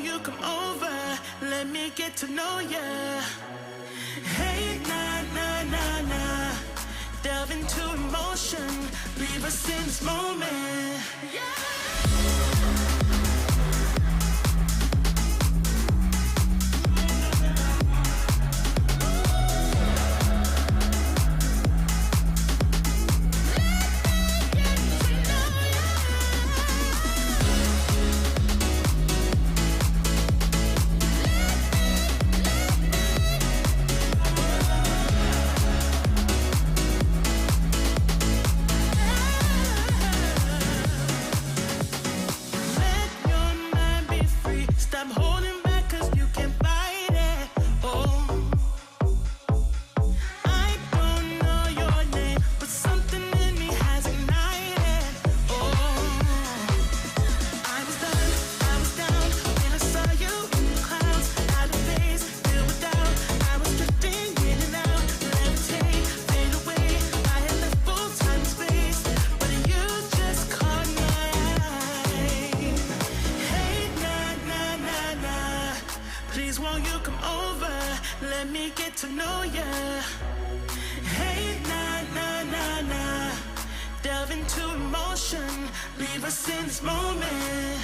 won't you come over? Let me get to know ya. Hey, nah, nah, nah, nah. Delve into emotion, leave us in this moment. Leave us in this moment.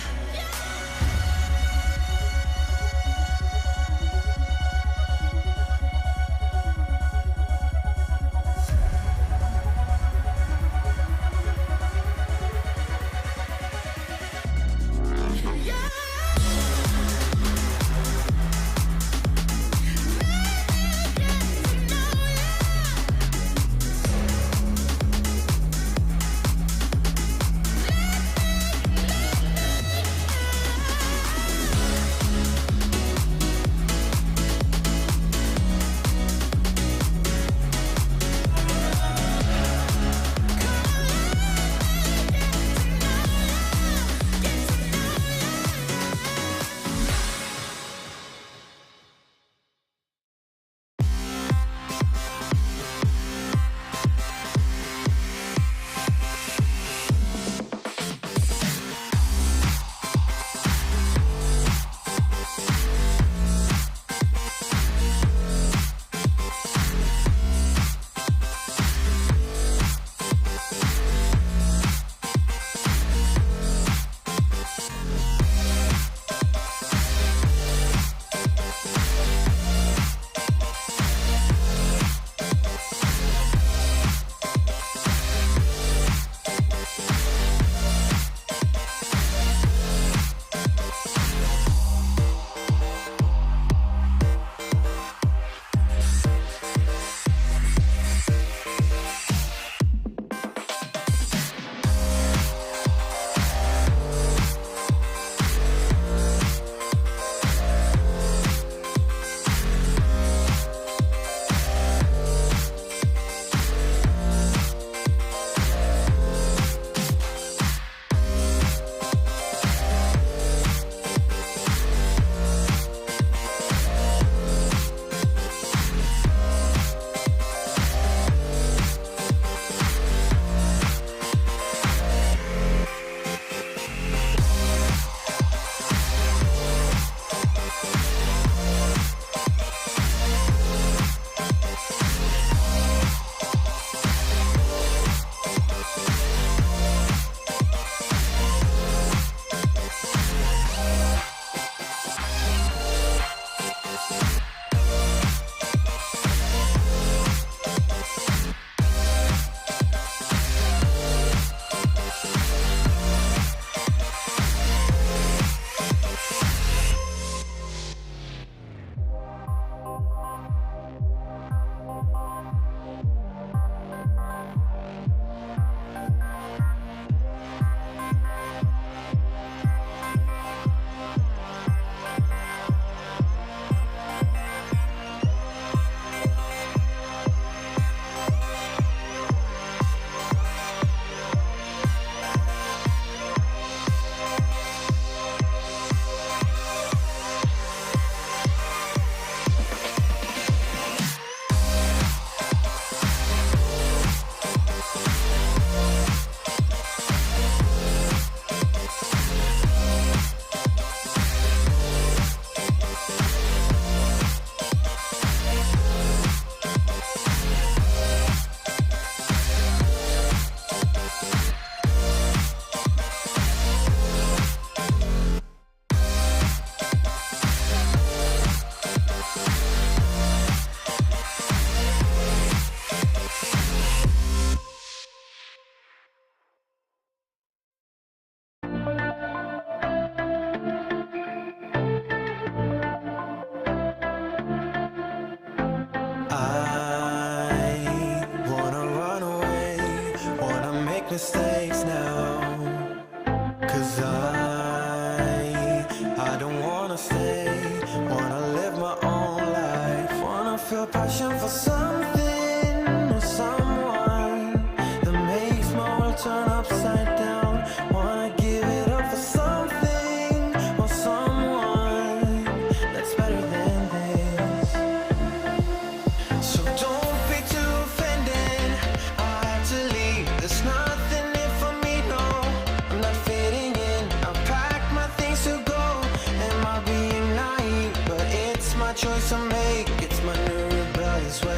make mistakes now, 'cause I don't wanna stay, wanna live my own life, wanna feel passion for something or someone that makes my world turn upside down, wanna give it up for something or someone that's better than this. So don't be too offended, I have to leave, there's nothing in for me, no, I'm not fitting in, I packed my things to go, am I being naive, but it's my choice to make, it's my new rebellious way.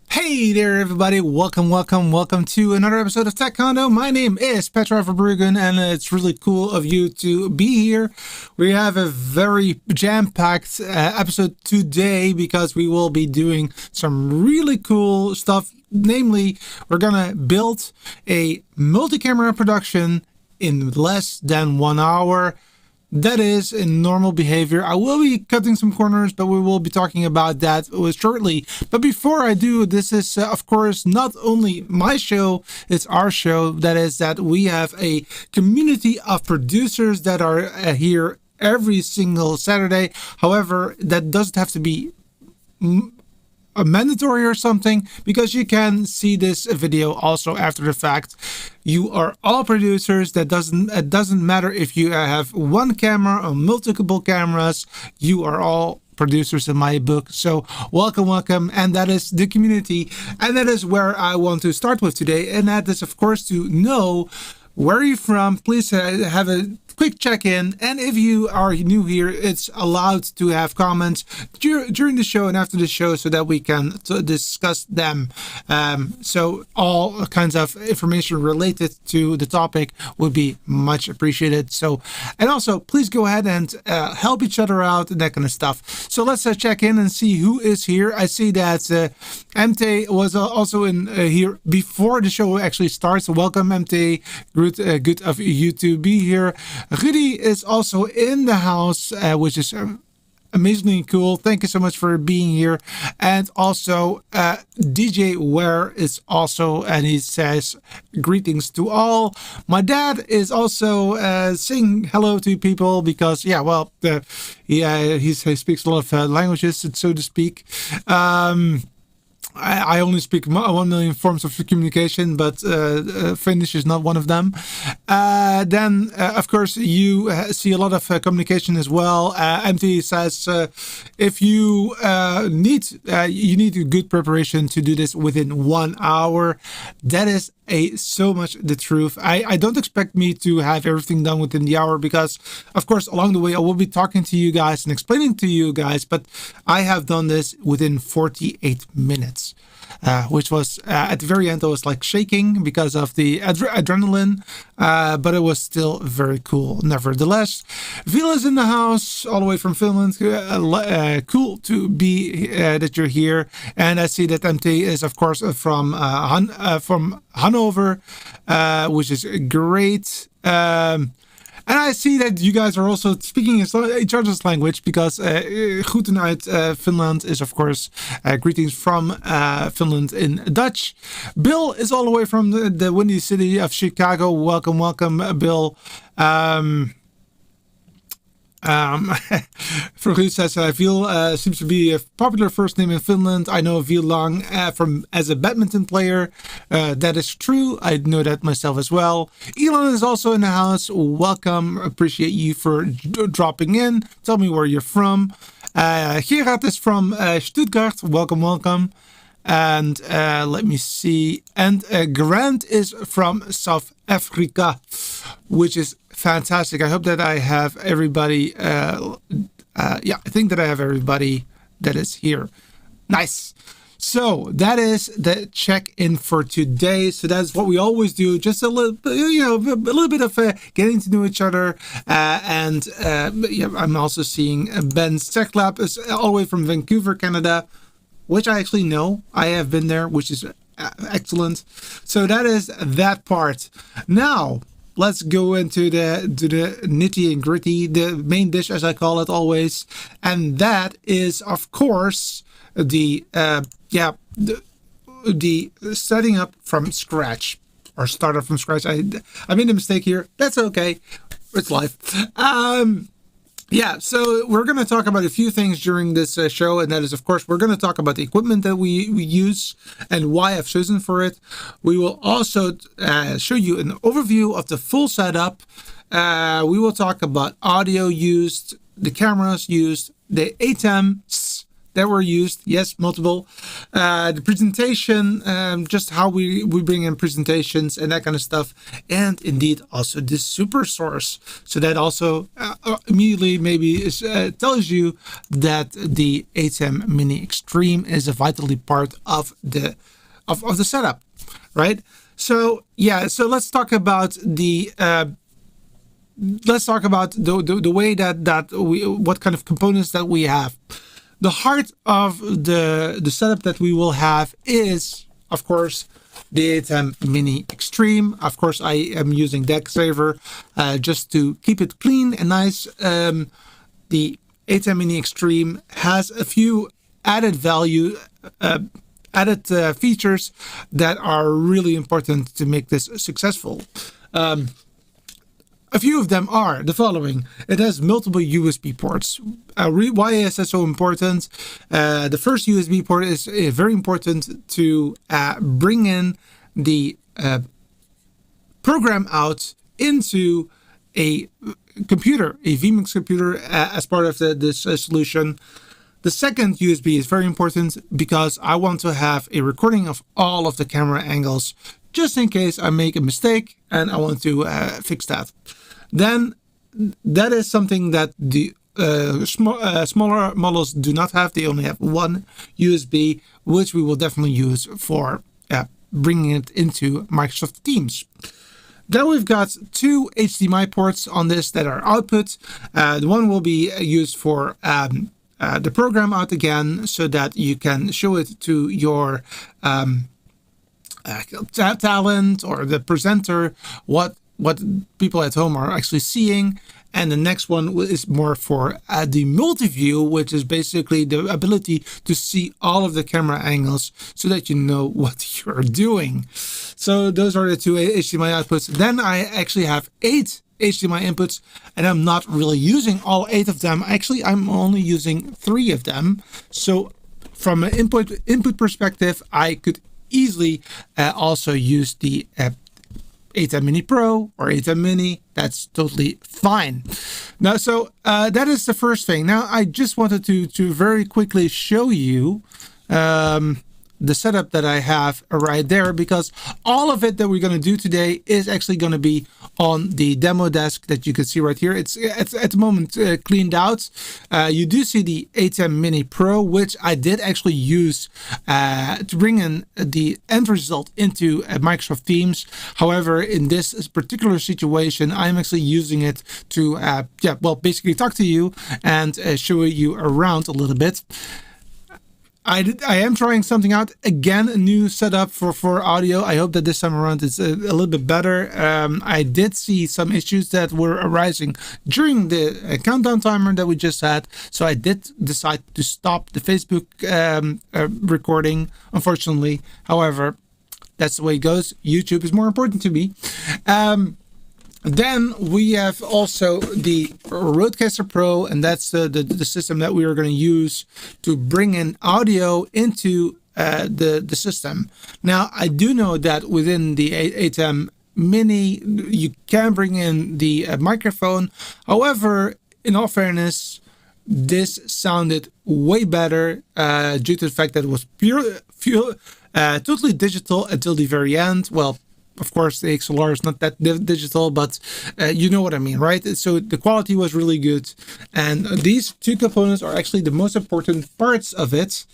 Hey there, everybody. Welcome to another episode of Tech Condo. My name is Petra Verbruggen, and it's really cool of you to be here. We have a very jam-packed episode today because we will be doing some really cool stuff. Namely, we're gonna build a multi-camera production in less than 1 hour. That is in normal behavior. I will be cutting some corners, but we will be talking about that shortly. But before I do, this is, of course, not only my show, it's our show. That is that we have a community of producers that are here every single Saturday. However, that doesn't have to be a mandatory or something, because you can see this video also after the fact. You are all producers. It doesn't matter if you have one camera or multiple cameras, you are all producers in my book. So welcome, and that is the community, and that is where I want to start with today, and that is, of course, to know where you're from. Please have a quick check-in, and if you are new here, it's allowed to have comments during the show and after the show so that we can discuss them. So all kinds of information related to the topic would be much appreciated. So, and also please go ahead and help each other out and that kind of stuff. So let's check in and see who is here. I see that MT was also in here before the show actually starts. Welcome, MT. Good of you to be here. Rudy is also in the house, which is amazingly cool. Thank you so much for being here. And also DJ Ware is also, and he says greetings to all. My dad is also saying hello to people because, yeah, well, he speaks a lot of languages, so to speak. I only speak 1 million forms of communication, but Finnish is not one of them. Then, of course, you see a lot of communication as well. MT says if you need a good preparation to do this within 1 hour. That is so much the truth. I don't expect me to have everything done within the hour because, of course, along the way I will be talking to you guys and explaining to you guys, but I have done this within 48 minutes. Which was at the very end I was like shaking because of the adrenaline, but it was still very cool nevertheless. Vila's in the house all the way from Finland. Cool to be that you're here, and I see that MT is of course from Hanover, which is great. And I see that you guys are also speaking each other's language because Goedenavond Finland is, of course, greetings from Finland in Dutch. Bill is all the way from the windy city of Chicago. Welcome, Bill. Vergoed says, Viel seems to be a popular first name in Finland. I know Viel Lang as a badminton player. That is true. I know that myself as well. Elon is also in the house. Welcome. Appreciate you for dropping in. Tell me where you're from. Gerard is from Stuttgart. Welcome. And let me see. And Grant is from South Africa, which is fantastic. I hope that I have everybody. Yeah, I think that I have everybody that is here. Nice. So that is the check-in for today. So that's what we always do. Just a little, a little bit of getting to know each other. And yeah, I'm also seeing Ben's Tech Lab is all the way from Vancouver, Canada, which I actually know. I have been there, which is excellent. So that is that part. Now let's go into the nitty and gritty, the main dish, as I call it always, and that is, of course, the setting up from scratch, or start up from scratch. I made a mistake here. That's okay. It's life. Yeah, so we're going to talk about a few things during this show, and that is, of course, we're going to talk about the equipment that we use and why I've chosen for it. We will also show you an overview of the full setup. We will talk about audio used, the cameras used, the ATEMs that were used, yes, multiple, the presentation, just how we bring in presentations and that kind of stuff, and indeed also the super source. So that also immediately maybe tells you that the ATEM Mini Extreme is a vitally part of the setup, right? So yeah, so let's talk about the way that we, what kind of components that we have. The heart of the setup that we will have is, of course, the ATEM Mini Extreme. Of course, I am using DeckSaver just to keep it clean and nice. The ATEM Mini Extreme has a few added features that are really important to make this successful. A few of them are the following. It has multiple USB ports. Why is that so important? The first USB port is very important to bring in the program out into a computer, a vMix computer, as part of this solution. The second USB is very important because I want to have a recording of all of the camera angles, just in case I make a mistake and I want to fix that. Then that is something that the smaller models do not have. They only have one USB, which we will definitely use for bringing it into Microsoft Teams. Then we've got two HDMI ports on this that are output. The one will be used for the program out again, so that you can show it to your talent or the presenter what people at home are actually seeing. And the next one is more for the multi-view, which is basically the ability to see all of the camera angles so that you know what you're doing. So those are the two HDMI outputs. Then I actually have 8 HDMI inputs, and I'm not really using all 8 of them. Actually, I'm only using 3 of them. So from an input perspective, I could easily also use the ATEM Mini Pro or ATEM Mini. That's totally fine. Now, so that is the first thing. Now, I just wanted to very quickly show you the setup that I have right there, because all of it that we're going to do today is actually going to be on the demo desk that you can see right here. It's at the moment cleaned out. You do see the ATEM Mini Pro, which I did actually use to bring in the end result into Microsoft Teams. However, in this particular situation, I'm actually using it to basically talk to you and show you around a little bit. I am trying something out. Again, a new setup for audio. I hope that this time around it's a little bit better. I did see some issues that were arising during the countdown timer that we just had. So I did decide to stop the Facebook recording, unfortunately. However, that's the way it goes. YouTube is more important to me. Then we have also the Rodecaster PRO, and that's the system that we are going to use to bring in audio into the system. Now, I do know that within the ATEM Mini, you can bring in the microphone. However, in all fairness, this sounded way better due to the fact that it was totally digital until the very end. Well, of course, the XLR is not that digital, but you know what I mean, right? So the quality was really good. And these two components are actually the most important parts of it.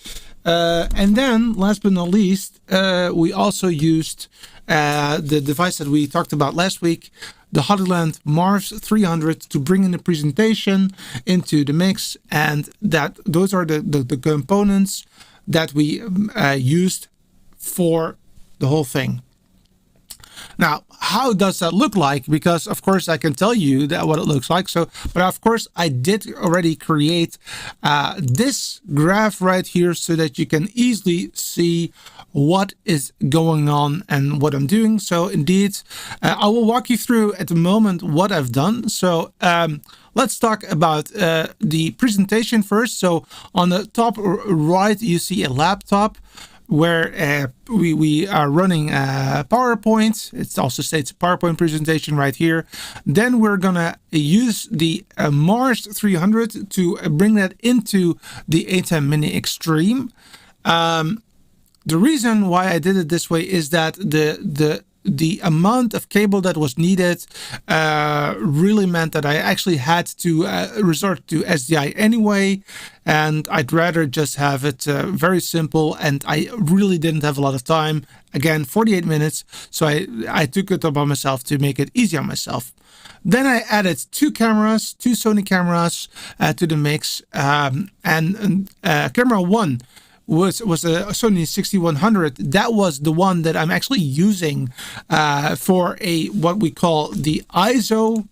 And then, last but not least, we also used the device that we talked about last week, the Hollyland Mars 300, to bring in the presentation into the mix. And those are the components that we used for the whole thing. Now, how does that look like? Because of course I can tell you that what it looks like. So, but of course I did already create this graph right here so that you can easily see what is going on and what I'm doing. So indeed, I will walk you through at the moment what I've done. So let's talk about the presentation first. So on the top right, you see a laptop where we are running PowerPoint. It also states PowerPoint presentation right here. Then we're gonna use the Mars 300 to bring that into the ATEM Mini Extreme. The reason why I did it this way is that the amount of cable that was needed really meant that I actually had to resort to SDI anyway, and I'd rather just have it very simple, and I really didn't have a lot of time. Again, 48 minutes, so I took it upon myself to make it easy on myself. Then I added two Sony cameras to the mix, and camera one was a Sony 6100. That was the one that I'm actually using for what we call the ISO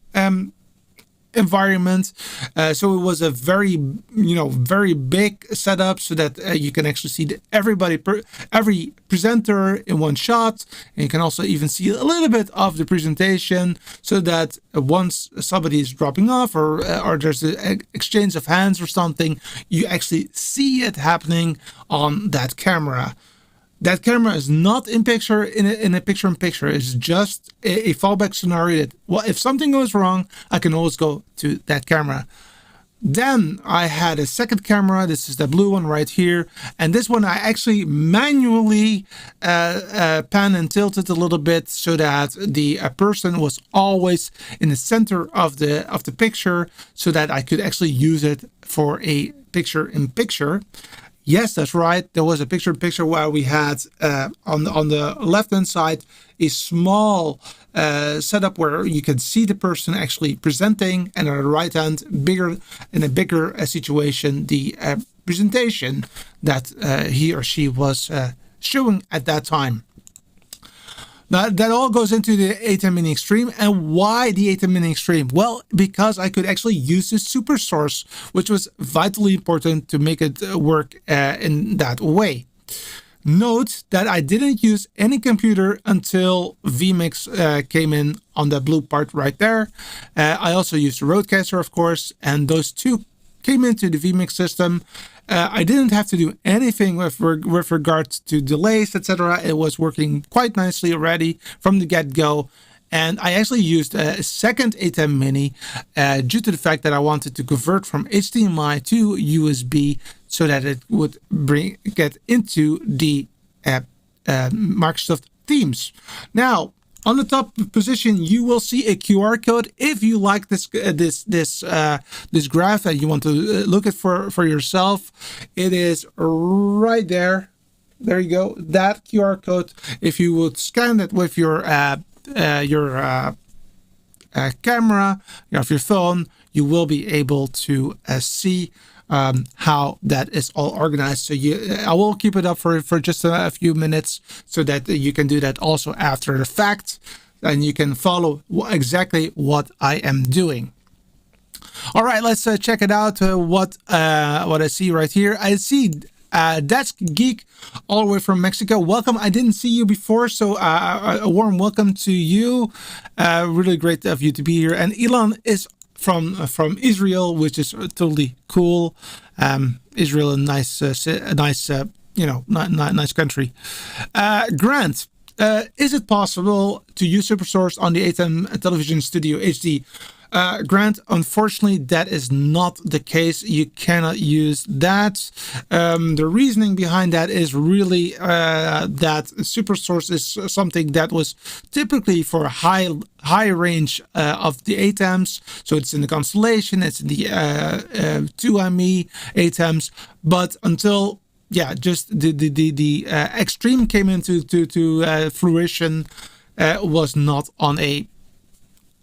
environment. So it was a very big setup so that you can actually see every presenter in one shot, and you can also even see a little bit of the presentation, so that once somebody is dropping off or there's an exchange of hands or something, you actually see it happening on that camera. That camera is not in a picture-in-picture. It's just a fallback scenario that, well, if something goes wrong, I can always go to that camera. Then I had a second camera. This is the blue one right here. And this one I actually manually pan and tilted a little bit so that the person was always in the center of the picture, so that I could actually use it for a picture-in-picture. Yes, that's right. There was a picture-in-picture where we had on the left-hand side a small setup where you can see the person actually presenting, and on the right hand, in a bigger situation, the presentation that he or she was showing at that time. Now, that all goes into the ATEM Mini Extreme. And why the ATEM Mini Extreme? Well, because I could actually use the super source, which was vitally important to make it work in that way. Note that I didn't use any computer until vMix came in on that blue part right there. I also used the Rodecaster, of course, and those two came into the vMix system. I didn't have to do anything with regards to delays, etc. It was working quite nicely already from the get-go. And I actually used a second ATEM Mini due to the fact that I wanted to convert from HDMI to USB so that it would get into the Microsoft Teams. Now, on the top position, you will see a QR code. If you like this graph and you want to look at for yourself, it is right there. There you go. That QR code. If you would scan it with your camera of your phone, you will be able to see how that is all organized. So I will keep it up for just a few minutes so that you can do that also after the fact, and you can follow exactly what I am doing. All right, let's check it out. What I see right here, I see Desk Geek all the way from Mexico. Welcome. I didn't see you before, so a warm welcome to you. Really great of you to be here. And Elon is from Israel, which is totally cool. Israel, a nice country. Grant, is it possible to use SuperSource on the ATEM Television Studio HD? Grant, unfortunately, that is not the case. You cannot use that. The reasoning behind that is really that SuperSource is something that was typically for high range of the ATEMs. So it's in the constellation, it's in the 2ME ATEMs, but until just the extreme came into fruition, was not on a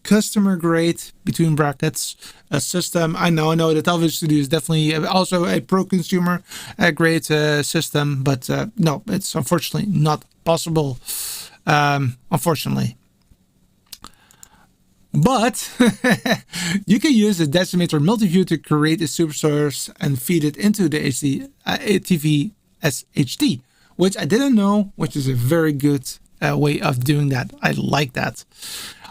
customer grade between brackets system. I know the television studio is definitely also a pro consumer grade system, but no, it's unfortunately not possible. Unfortunately. But you can use the Decimator multi-view to create a supersource and feed it into the TV SHD, which I didn't know, which is a very good way of doing that. I like that.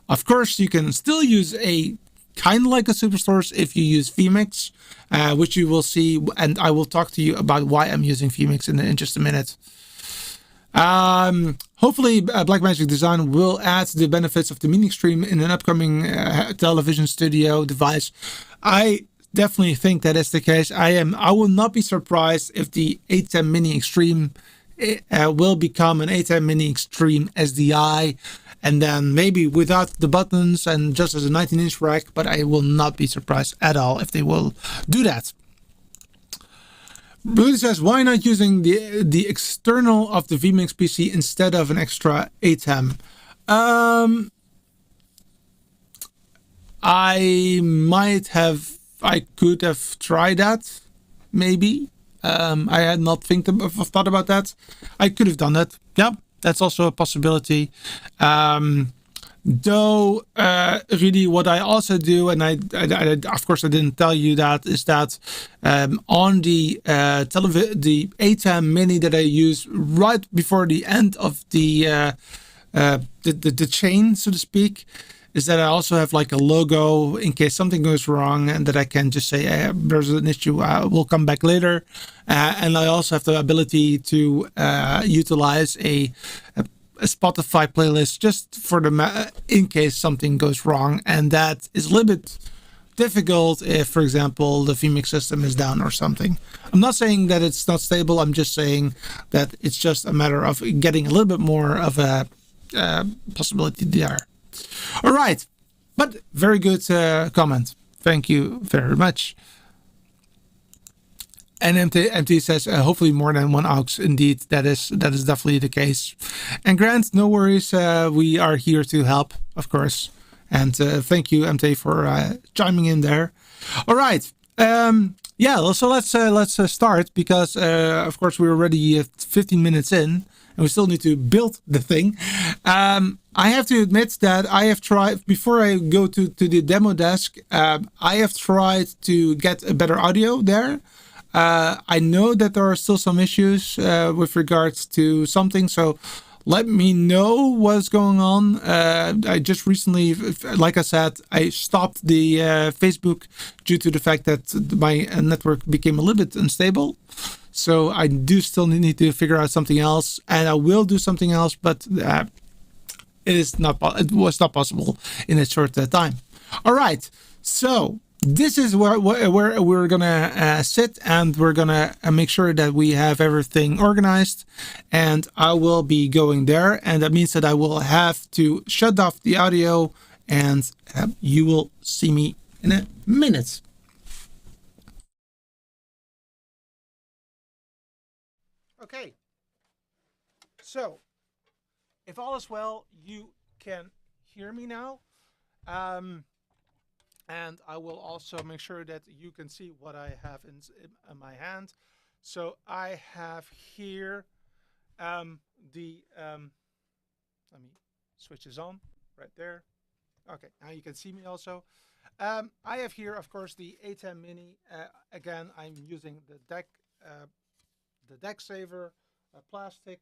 Of course, you can still use a kind of like a supersource if you use vMix, which you will see, and I will talk to you about why I'm using vMix in just a minute. Hopefully Blackmagic Design will add the benefits of the Mini Extreme in an upcoming television studio device. I definitely think that is the case. I will not be surprised if the ATEM Mini Extreme will become an ATEM Mini Extreme SDI, and then maybe without the buttons and just as a 19-inch rack, but I will not be surprised at all if they will do that. Blue says, why not using the external of the vMix PC instead of an extra ATEM? I could have tried that, maybe. I had not thought about that. I could have done that. Yeah, that's also a possibility. Though, really, what I also do, and I of course I didn't tell you that, is that on the ATEM Mini that I use right before the end of the chain, so to speak, is that I also have like a logo in case something goes wrong, and that I can just say, hey, there's an issue, we'll come back later. And I also have the ability to utilize a Spotify playlist just for in case something goes wrong, and that is a little bit difficult if, for example, the vMix system is down or something. I'm not saying that it's not stable. I'm just saying that it's just a matter of getting a little bit more of a possibility there. All right, but very good comment. Thank you very much. And MT says, hopefully more than one aux. Indeed, that is definitely the case. And Grant, no worries. We are here to help, of course. And thank you, MT, for chiming in there. All right. So let's start, because of course we're already 15 minutes in, and we still need to build the thing. I have to admit that I have tried, before I go to the demo desk, I have tried to get a better audio there. I know that there are still some issues with regards to something, so let me know what's going on. I just recently, like I said, I stopped the Facebook due to the fact that my network became a little bit unstable. So I do still need to figure out something else, and I will do something else, but it was not possible in a short time. All right, so this is where we're gonna sit, and we're gonna make sure that we have everything organized, and I will be going there, and that means that I will have to shut off the audio, and you will see me in a minute. Okay, so if all is well, you can hear me now. And I will also make sure that you can see what I have in my hand. So I have here let me switch this on right there. Okay, now you can see me also. I have here, of course, the ATEM Mini. Again, I'm using the deck saver plastic,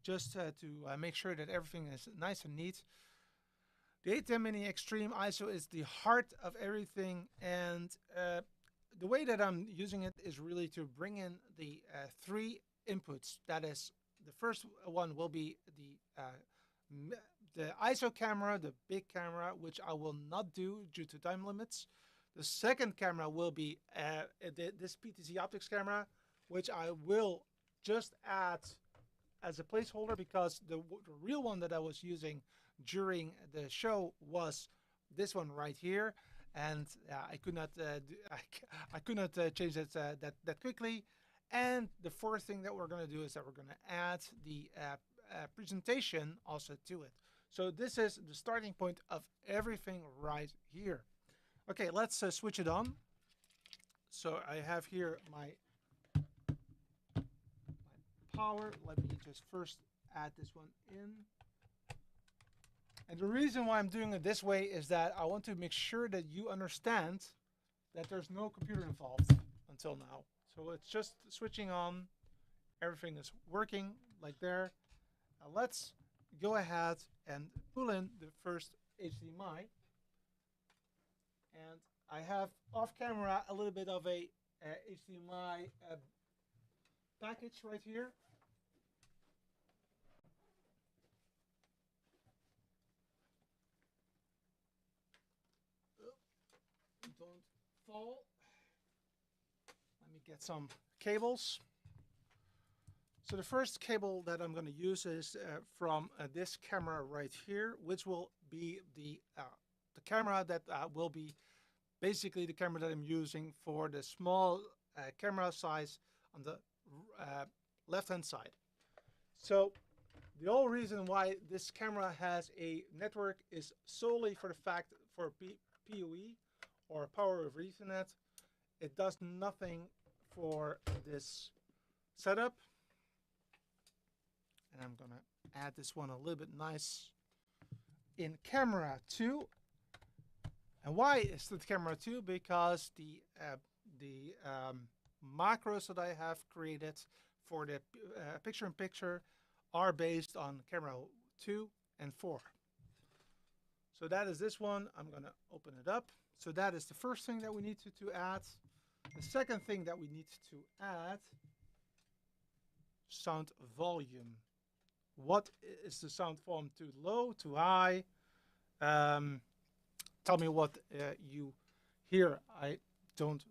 just to make sure that everything is nice and neat. The ATEM Mini Extreme ISO is the heart of everything, and the way that I'm using it is really to bring in the 3 inputs. That is, the first one will be the ISO camera, the big camera, which I will not do due to time limits. The second camera will be this PTZ optics camera, which I will just add as a placeholder, because the real one that I was using during the show was this one right here, and I could not I could not change it that quickly. And the fourth thing that we're going to do is that we're going to add the presentation also to it. So this is the starting point of everything right here. Okay, let's switch it on. So I have here my power. Let me just first add this one in. And the reason why I'm doing it this way is that I want to make sure that you understand that there's no computer involved until now. So it's just switching on. Everything is working like there. Now let's go ahead and pull in the first HDMI. And I have off camera a little bit of a HDMI package right here. Don't fall. Let me get some cables. So the first cable that I'm going to use is from this camera right here, which will be the camera that will be basically the camera that I'm using for the small camera size on the left hand side. So the whole reason why this camera has a network is solely for the fact for PoE, or power over Ethernet. It does nothing for this setup. And I'm gonna add this one a little bit nice in camera 2. And why is it camera 2? Because the macros that I have created for the picture-in-picture are based on camera 2 and 4. So that is this one. I'm gonna open it up. So that is the first thing that we need to add. The second thing that we need to add, sound volume. What is the sound volume? Too low, too high? Tell me what you hear. I don't.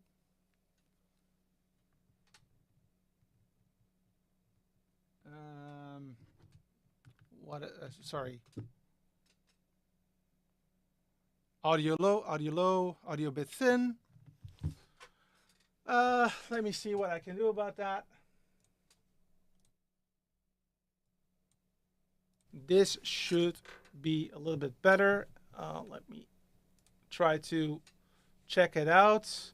Sorry. Audio low, audio a bit thin. Let me see what I can do about that. This should be a little bit better. Let me try to check it out.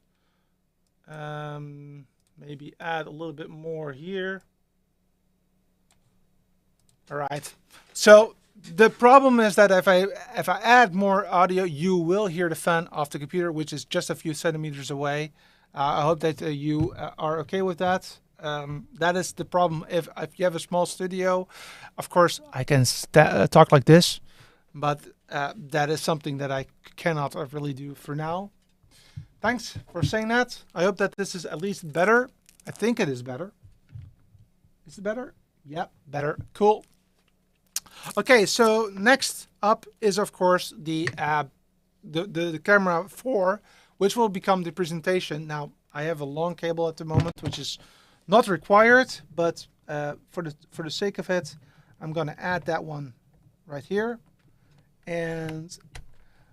Maybe add a little bit more here. All right. So the problem is that if I add more audio, you will hear the fan off the computer, which is just a few centimeters away. I hope that you are okay with that. That is the problem. If you have a small studio, of course I can talk like this, but that is something that I cannot really do for now. Thanks for saying that. I hope that this is at least better. I think it is better. Is it better? Yep, better. Cool. Okay, so next up is of course the camera 4, which will become the presentation. Now I have a long cable at the moment, which is not required, but for the sake of it, I'm going to add that one right here. And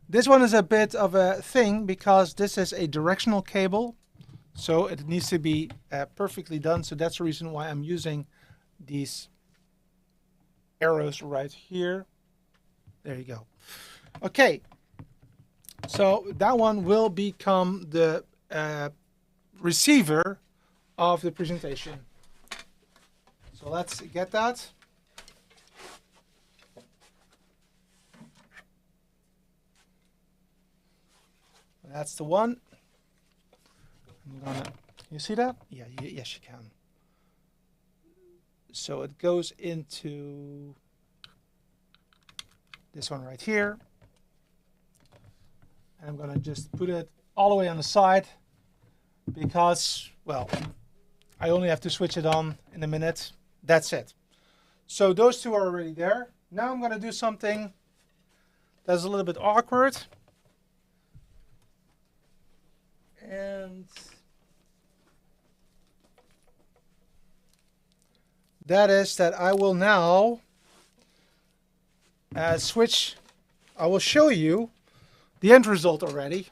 this one is a bit of a thing because this is a directional cable, so it needs to be perfectly done. So that's the reason why I'm using these arrows right here. There you go. Okay, so that one will become the receiver of the presentation. So let's get that. That's the one. I'm gonna, you see that? Yeah, yes you can. So it goes into this one right here. And I'm gonna just put it all the way on the side because, well, I only have to switch it on in a minute. That's it. So those two are already there. Now I'm gonna do something That's a little bit awkward. And that is that I will now switch. I will show you the end result already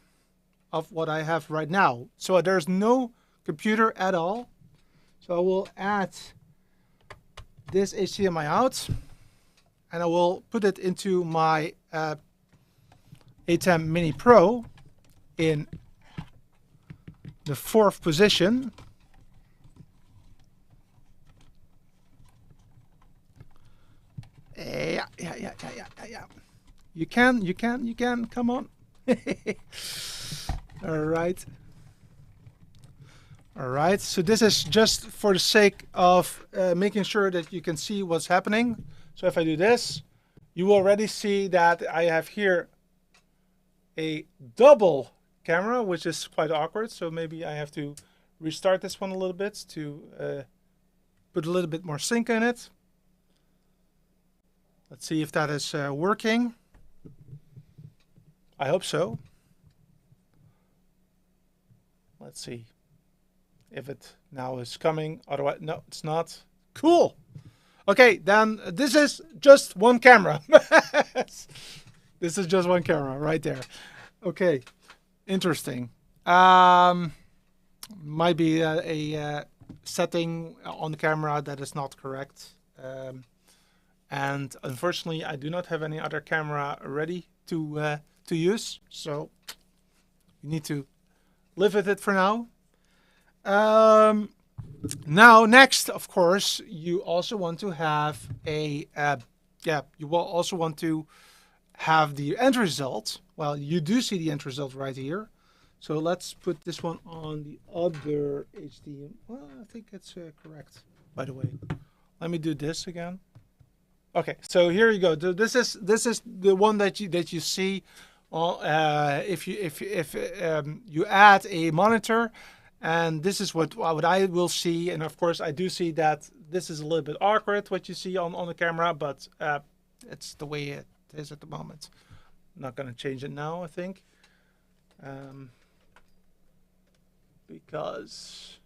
of what I have right now. So there's no computer at all. So I will add this HDMI out, and I will put it into my ATEM Mini Pro in the 4th position. Yeah. You can. Come on. All right. So this is just for the sake of making sure that you can see what's happening. So if I do this, you will already see that I have here a double camera, which is quite awkward. So maybe I have to restart this one a little bit to put a little bit more sync in it. Let's see if that is working. I hope so. Let's see if it now is coming. Otherwise, no, it's not. Cool. Okay, then this is just one camera. This is just one camera right there. Okay, interesting. Might be a setting on the camera that is not correct. And unfortunately, I do not have any other camera ready to use, so you need to live with it for now. Now, next, of course, you also want to have a you will also want to have the end result. Well, you do see the end result right here. So let's put this one on the other HDMI. Well, I think it's correct, by the way. Let me do this again. Okay, so here you go. This is the one that you see. If you add a monitor, and this is what I will see. And of course, I do see that this is a little bit awkward what you see on the camera, but it's the way it is at the moment. I'm not going to change it now, I think, because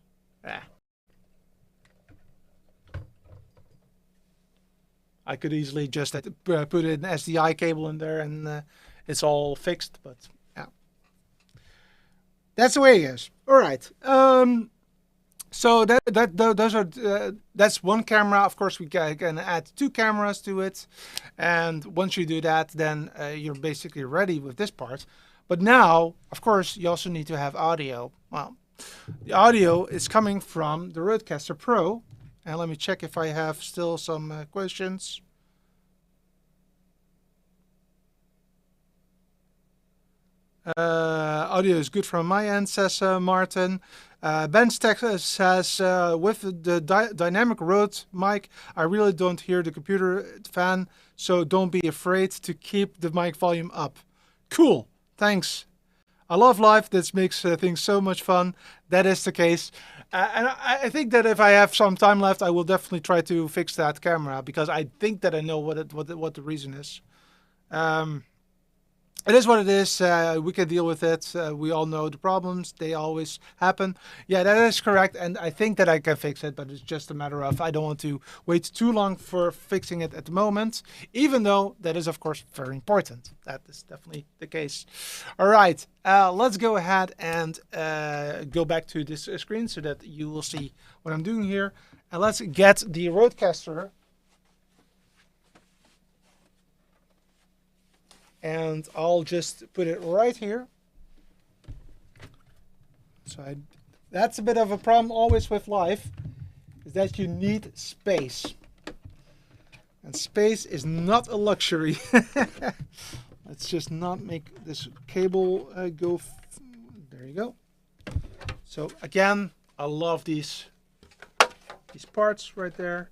I could easily just put an SDI cable in there and it's all fixed, but yeah, that's the way it is. All right. So those are that's one camera. Of course, we can add 2 cameras to it, and once you do that, then you're basically ready with this part. But now, of course, you also need to have audio. Well, the audio is coming from the Rodecaster PRO. And let me check if I have still some questions. Audio is good from my end, says Martin. Ben's text says, with the dynamic Rode mic, I really don't hear the computer fan, so don't be afraid to keep the mic volume up. Cool, thanks. I love live. This makes things so much fun. That is the case. And I think that if I have some time left, I will definitely try to fix that camera, because I think that I know what the reason is. It is what it is. We can deal with it. We all know the problems. They always happen. Yeah, that is correct. And I think that I can fix it, but it's just a matter of I don't want to wait too long for fixing it at the moment, even though that is, of course, very important. That is definitely the case. All right, let's go ahead and go back to this screen so that you will see what I'm doing here. And let's get the Rodecaster. And I'll just put it right here. So that's a bit of a problem always with live, is that you need space. And space is not a luxury. Let's just not make this cable go. There you go. So again, I love these parts right there.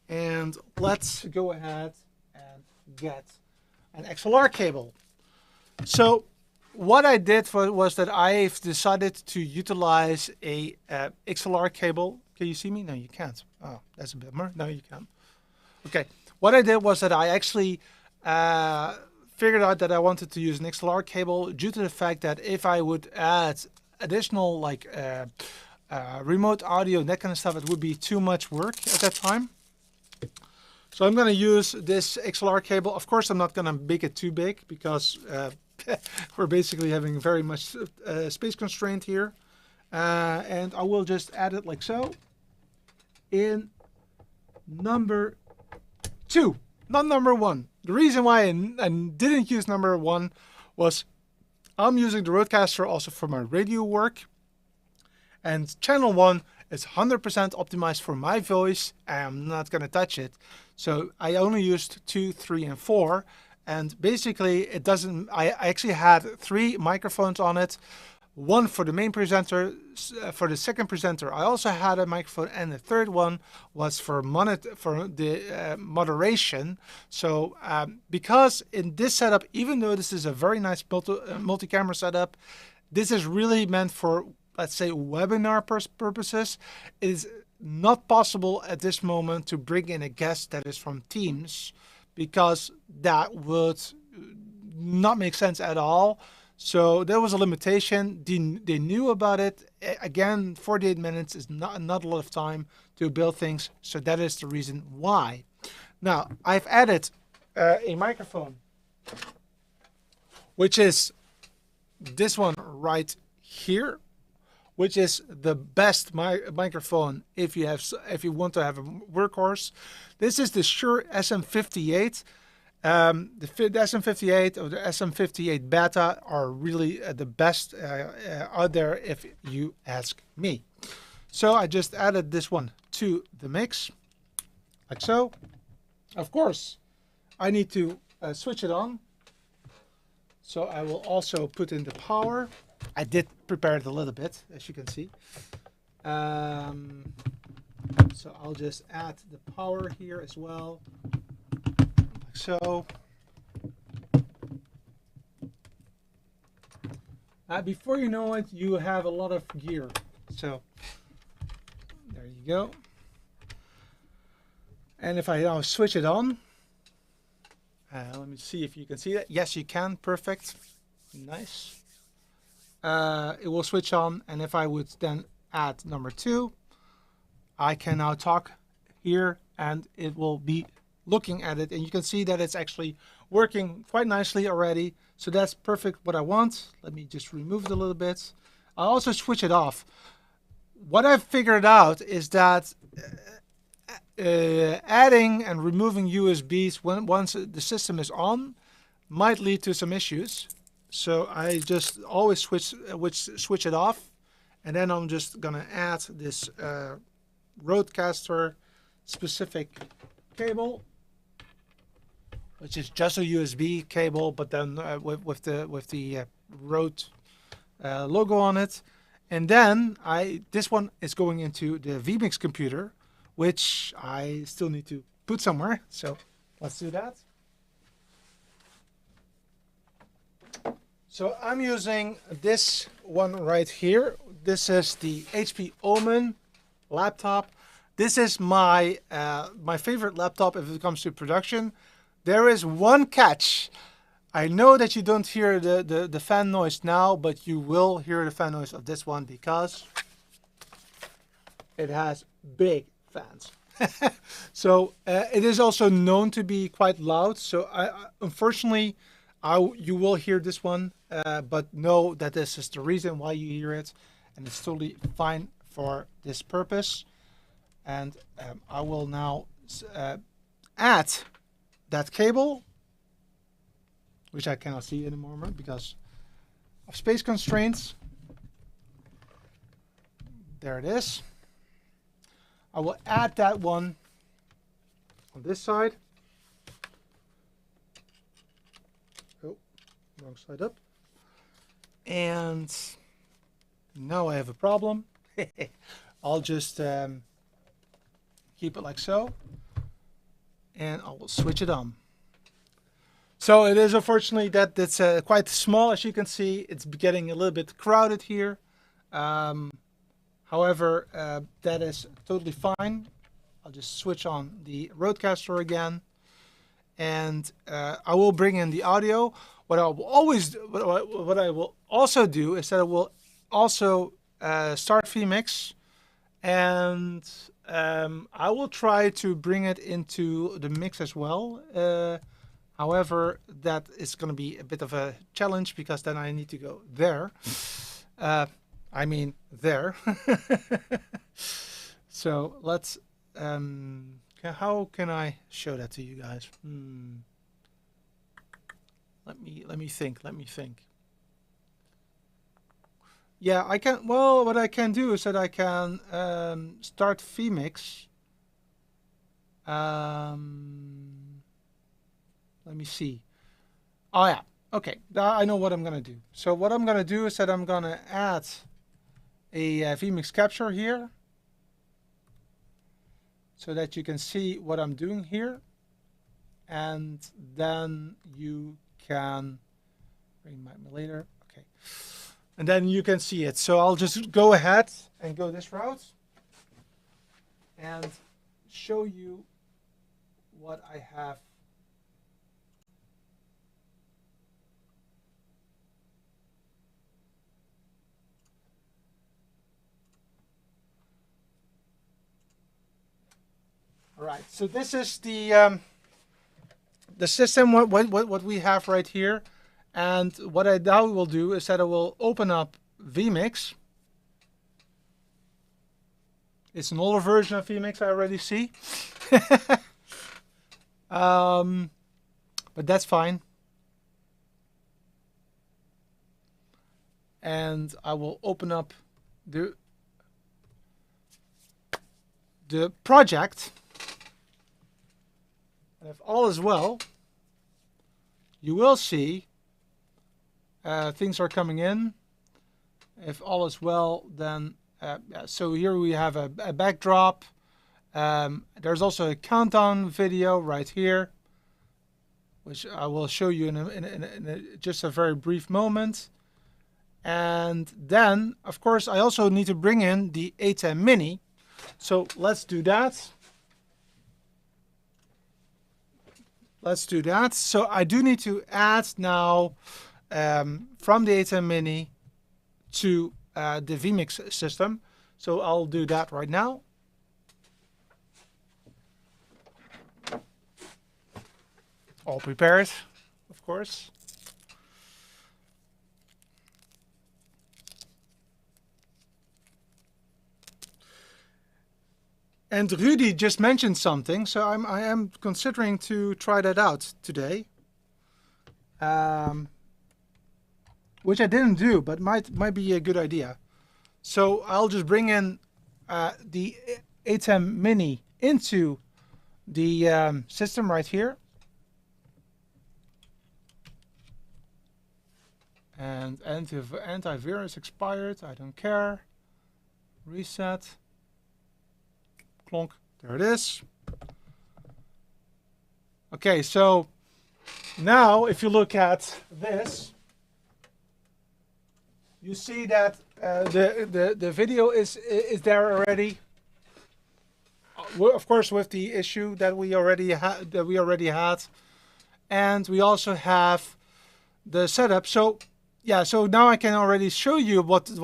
And let's go ahead and get an XLR cable. So what I did was that I've decided to utilize a XLR cable. Can you see me? No, you can't. Oh, that's a bit more. No, you can't. Okay. What I did was that I actually figured out that I wanted to use an XLR cable due to the fact that if I would add additional like remote audio, that kind of stuff, it would be too much work at that time. So I'm going to use this XLR cable. Of course, I'm not going to make it too big because we're basically having very much space constraint here. And I will just add it like so in number 2, not number 1. The reason why I didn't use number 1 was I'm using the Rodecaster also for my radio work. And channel 1 is 100% optimized for my voice. I'm not going to touch it. So I only used 2, 3, and 4. And basically it doesn't, I actually had 3 microphones on it. One for the main presenter, for the second presenter I also had a microphone, and the third one was for the moderation. So because in this setup, even though this is a very nice multi-camera setup, this is really meant for, let's say, webinar purposes. It is not possible at this moment to bring in a guest that is from Teams, because that would not make sense at all. So there was a limitation. They knew about it. Again, 48 minutes is not a lot of time to build things. So that is the reason why. Now, I've added a microphone, which is this one right here, which is the best microphone if you want to have a workhorse. This is the Shure SM58. The SM58 or the SM58 Beta are really the best out there if you ask me. So I just added this one to the mix, like so. Of course, I need to switch it on. So I will also put in the power. I did prepare it a little bit, as you can see. So I'll just add the power here as well. So before you know it, you have a lot of gear. So there you go. And if I now switch it on, let me see if you can see that. Yes, you can. Perfect. Nice. It will switch on, and if I would then add number 2, I can now talk here, and it will be looking at it, and you can see that it's actually working quite nicely already. So that's perfect what I want. Let me just remove it a little bit. I'll also switch it off. What I've figured out is that adding and removing USBs once the system is on might lead to some issues. So I just always switch it off, and then I'm just gonna add this Rodecaster specific cable, which is just a USB cable, but then with the Rode logo on it. And then this one is going into the vMix computer, which I still need to put somewhere. So let's do that. So I'm using this one right here. This is the HP Omen laptop. This is my my favorite laptop if it comes to production. There is one catch. I know that you don't hear the fan noise now, but you will hear the fan noise of this one because it has big fans. So it is also known to be quite loud. So unfortunately, you will hear this one, but know that this is the reason why you hear it, and it's totally fine for this purpose. And I will now add that cable, which I cannot see anymore because of space constraints. There it is. I will add that one on this side. Oh, wrong side up. And now I have a problem. I'll just keep it like so, and I will switch it on. So it is unfortunately that it's quite small, as you can see. It's getting a little bit crowded here. However, that is totally fine. I'll just switch on the Rodecaster again, and I will bring in the audio. What I will always, what I will also do is that I will also start vMix, and I will try to bring it into the mix as well. However, that is going to be a bit of a challenge because then I need to go there. I mean there. So let's. How can I show that to you guys? Let me think. Let me think. Yeah, I can. Well, what I can do is that I can start vMix. Let me see. Oh yeah. Okay. I know what I'm gonna do. So what I'm gonna do is that I'm gonna add a vMix capture here, so that you can see what I'm doing here, and then you can bring my later. Okay. And then you can see it. So I'll just go ahead and go this route and show you what I have. All right. So this is the system. What we have right here. And what I now will do is that I will open up vMix. It's an older version of vMix, I already see. But that's fine. And I will open up the project. And if all is well, you will see things are coming in. If all is well, then yeah, so here we have a backdrop. There's also a countdown video right here, which I will show you in just a very brief moment. And then, of course, I also need to bring in the ATEM Mini. So let's do that. Let's do that. So I do need to add now from the ATEM Mini to the vMix system. So I'll do that right now. All prepared, of course. And Rudy just mentioned something, so I am considering to try that out today. Which I didn't do, but might be a good idea. So I'll just bring in the ATEM Mini into the system right here. And antivirus expired, I don't care. Reset. Clonk, there it is. Okay, so now if you look at this, you see that the video is there already. Of course, with the issue that we already had, and we also have the setup. So yeah, so now I can already show you what it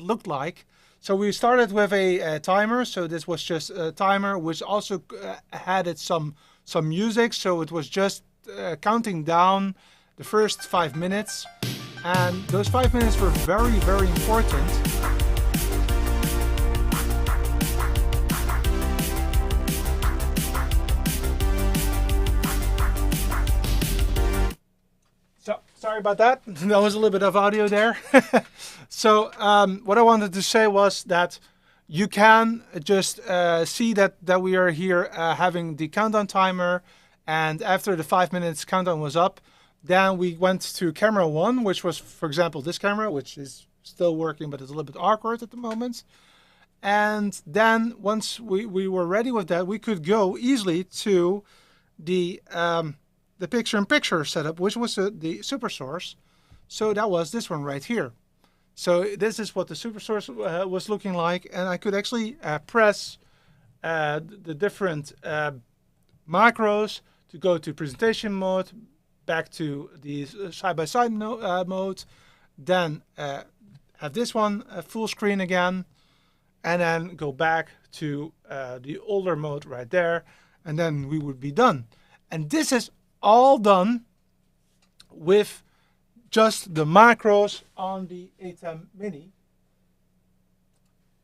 looked like. So we started with a timer. So this was just a timer, which also had some music. So it was just counting down the first 5 minutes. And those 5 minutes were very, very important. So sorry about that. That was a little bit of audio there. So what I wanted to say was that you can just see that we are here having the countdown timer, and after the 5 minutes countdown was up, then we went to camera 1, which was, for example, this camera, which is still working, but it's a little bit awkward at the moment. And then once we were ready with that, we could go easily to the picture-in-picture setup, which was the super source. So that was this one right here. So this is what the super source was looking like, and I could actually press the different macros to go to presentation mode, back to the side-by-side mode, then have this one full screen again, and then go back to the older mode right there, and then we would be done. And this is all done with just the macros on the ATEM Mini,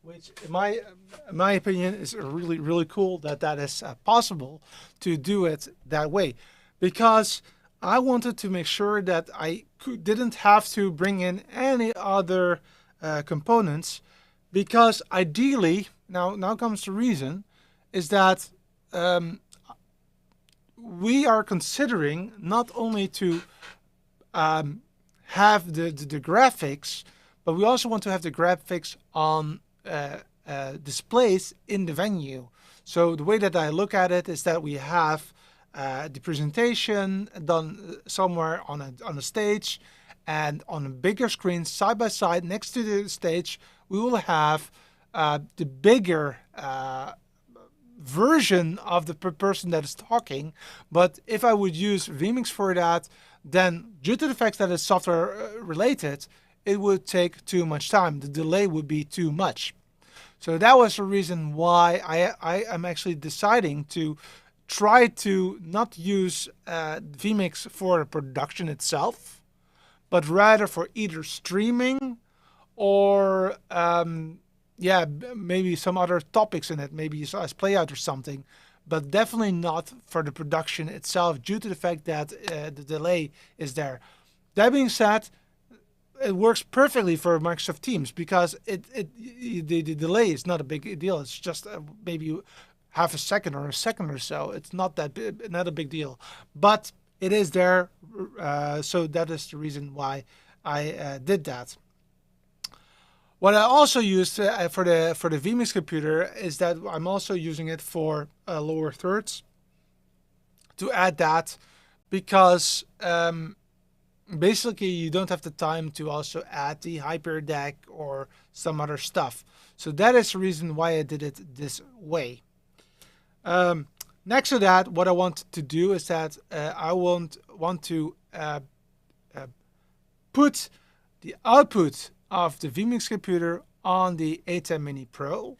which in my opinion is really, really cool that is possible to do it that way, because I wanted to make sure that I didn't have to bring in any other components, because ideally, now comes the reason, is that we are considering not only to have the graphics, but we also want to have the graphics on displays in the venue. So the way that I look at it is that we have the presentation done somewhere on a stage, and on a bigger screen side by side next to the stage we will have the bigger version of the person that is talking. But if I would use vMix for that, then due to the fact that it's software related, it would take too much time. The delay would be too much. So that was the reason why I am actually deciding to try to not use vMix for the production itself, but rather for either streaming or maybe some other topics in it, maybe as playout or something, but definitely not for the production itself due to the fact that the delay is there. That being said, it works perfectly for Microsoft Teams because the delay is not a big deal. It's just maybe half a second or a second or so. It's not a big deal, but it is there. So that is the reason why I did that. What I also used for the vMix computer is that I'm also using it for lower thirds to add that, because basically you don't have the time to also add the hyper deck or some other stuff. So that is the reason why I did it this way. Next to that, what I want to do is that I want to put the output of the vMix computer on the ATEM Mini Pro,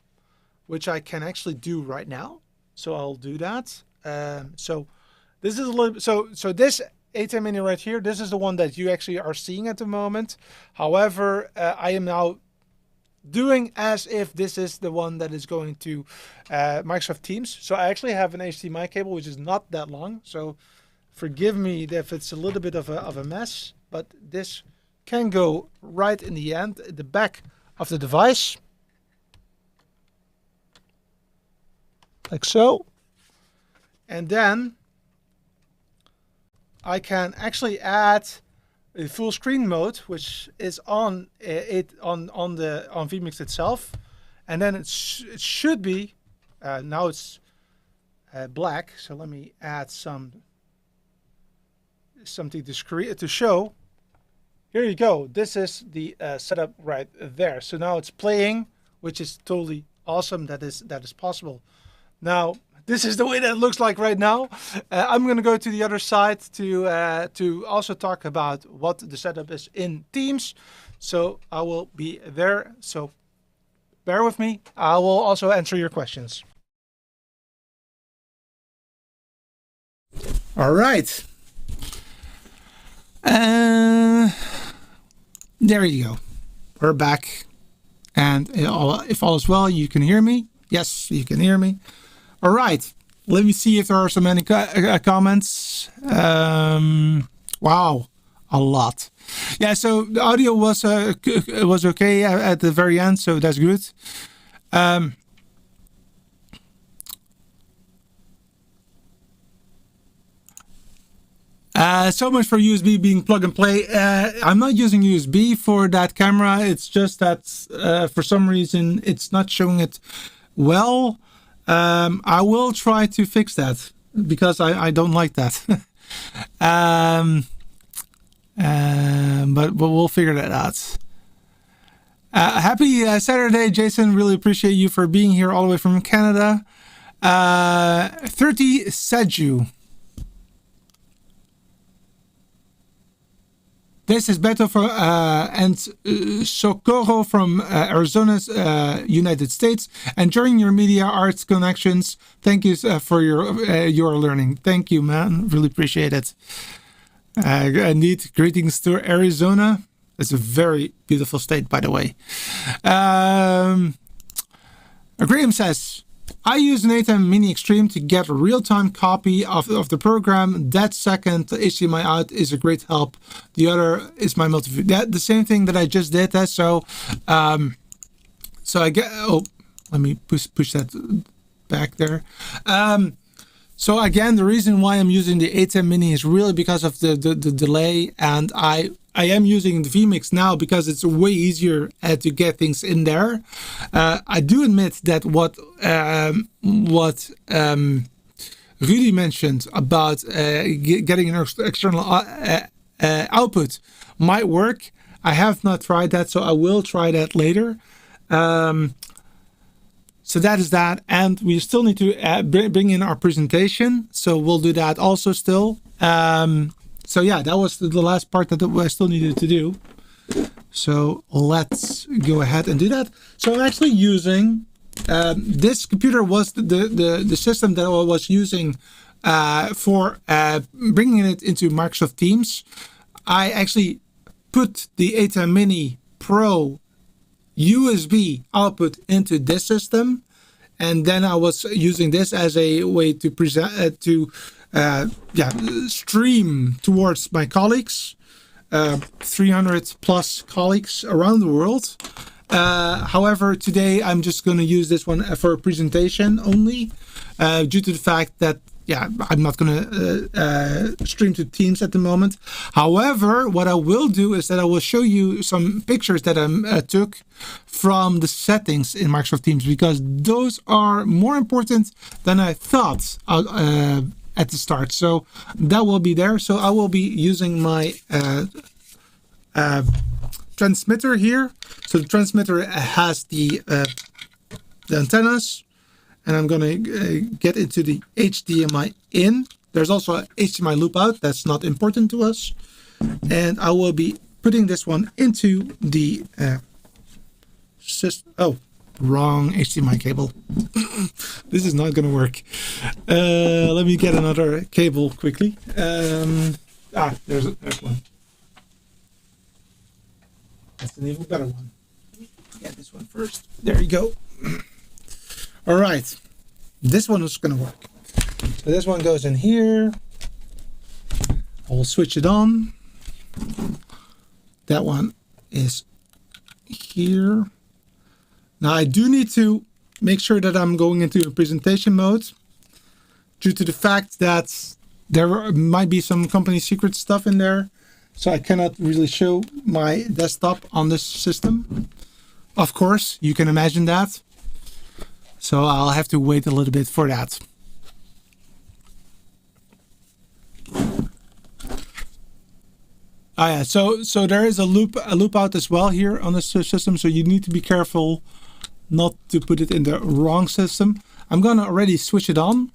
which I can actually do right now. So I'll do that. So this is a little. So this ATEM Mini right here, this is the one that you actually are seeing at the moment. However, I am now doing as if this is the one that is going to Microsoft Teams. So I actually have an HDMI cable, which is not that long. So forgive me if it's a little bit of a mess, but this can go right in the end, the back of the device, like so. And then I can actually add a full screen mode, which is on vMix itself, and then it should be now it's black. So let me add something discrete to show. Here you go. This is the setup right there. So now it's playing, which is totally awesome. That is possible. Now this is the way that it looks like right now. I'm going to go to the other side to also talk about what the setup is in Teams. So I will be there. So bear with me. I will also answer your questions. All right. There you go. We're back. And if all is well, you can hear me. Yes, you can hear me. All right. Let me see if there are so many comments. Wow, a lot. Yeah, so the audio was okay at the very end, so that's good. So much for USB being plug and play. I'm not using USB for that camera. It's just that for some reason it's not showing it well. I will try to fix that because I don't like that. But we'll figure that out. Happy Saturday, Jason. Really appreciate you for being here all the way from Canada. 30 Seju. This is Beto for and Socorro from Arizona, United States. Enjoying your media arts connections. Thank you for your learning. Thank you, man. Really appreciate it. Indeed, greetings to Arizona. It's a very beautiful state, by the way. Graham says, I use an ATEM Mini Extreme to get a real-time copy of the program. That second HDMI out is a great help. The other is my multi-view. The same thing that I just did. So I get. Oh, let me push that back there. So again, the reason why I'm using the ATEM Mini is really because of the delay, and I am using the vMix now because it's way easier to get things in there. I do admit that what Rudy mentioned about getting an external output might work. I have not tried that, so I will try that later. So that is that, and we still need to bring in our presentation, so we'll do that also still. So yeah, that was the last part that I still needed to do. So let's go ahead and do that. So I'm actually using this computer was the system that I was using for bringing it into Microsoft Teams. I actually put the ATEM Mini Pro USB output into this system, and then I was using this as a way to present stream towards my colleagues, 300 plus colleagues around the world. However, today I'm just going to use this one for a presentation only, due to the fact that I'm not going to stream to Teams at the moment. However, what I will do is that I will show you some pictures that I took from the settings in Microsoft Teams, because those are more important than I thought at the start. So that will be there. So I will be using my transmitter here. So the transmitter has the antennas. And I'm going to get into the HDMI in. There's also an HDMI loop out. That's not important to us. And I will be putting this one into the system. Oh, wrong HDMI cable. This is not going to work. Let me get another cable quickly. There's one. That's an even better one. Get this one first. There you go. All right, this one is going to work. So this one goes in here. I'll switch it on. That one is here. Now I do need to make sure that I'm going into a presentation mode, due to the fact that there might be some company secret stuff in there. So I cannot really show my desktop on this system. Of course, you can imagine that. So I'll have to wait a little bit for that. So there is a loop out as well here on this system. So you need to be careful not to put it in the wrong system. I'm gonna already switch it on,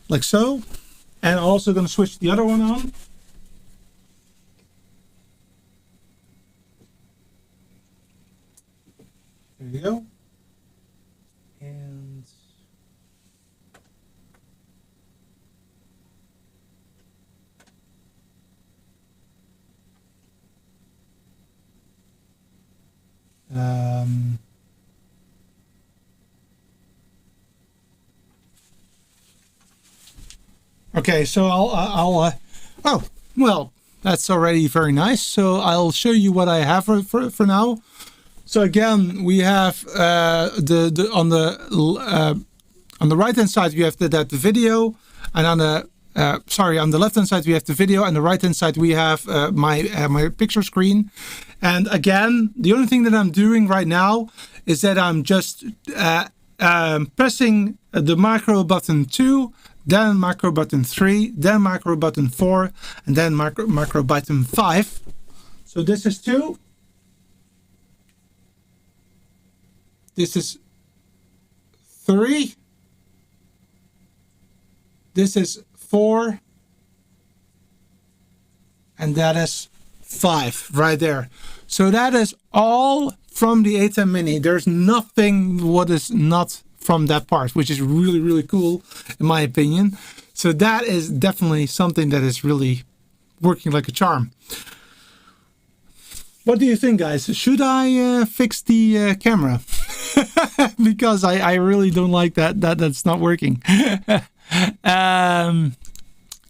like so, and I'm also gonna switch the other one on. There you go. Okay, so I'll oh, well, that's already very nice. So I'll show you what I have for now. So again, we have on the right hand side we have the video, and on the on the left hand side we have the video, and the right hand side we have my picture screen. And again, the only thing that I'm doing right now is that I'm just pressing the macro button 2, then macro button 3, then macro button 4, and then macro button 5. So this is 2. This is 3. This is 4. And that is 5 right there. So that is all from the ATEM Mini. There's nothing what is not from that part, which is really, really cool in my opinion. So that is definitely something that is really working like a charm. What do you think, guys? Should I fix the camera? Because I really don't like that's not working.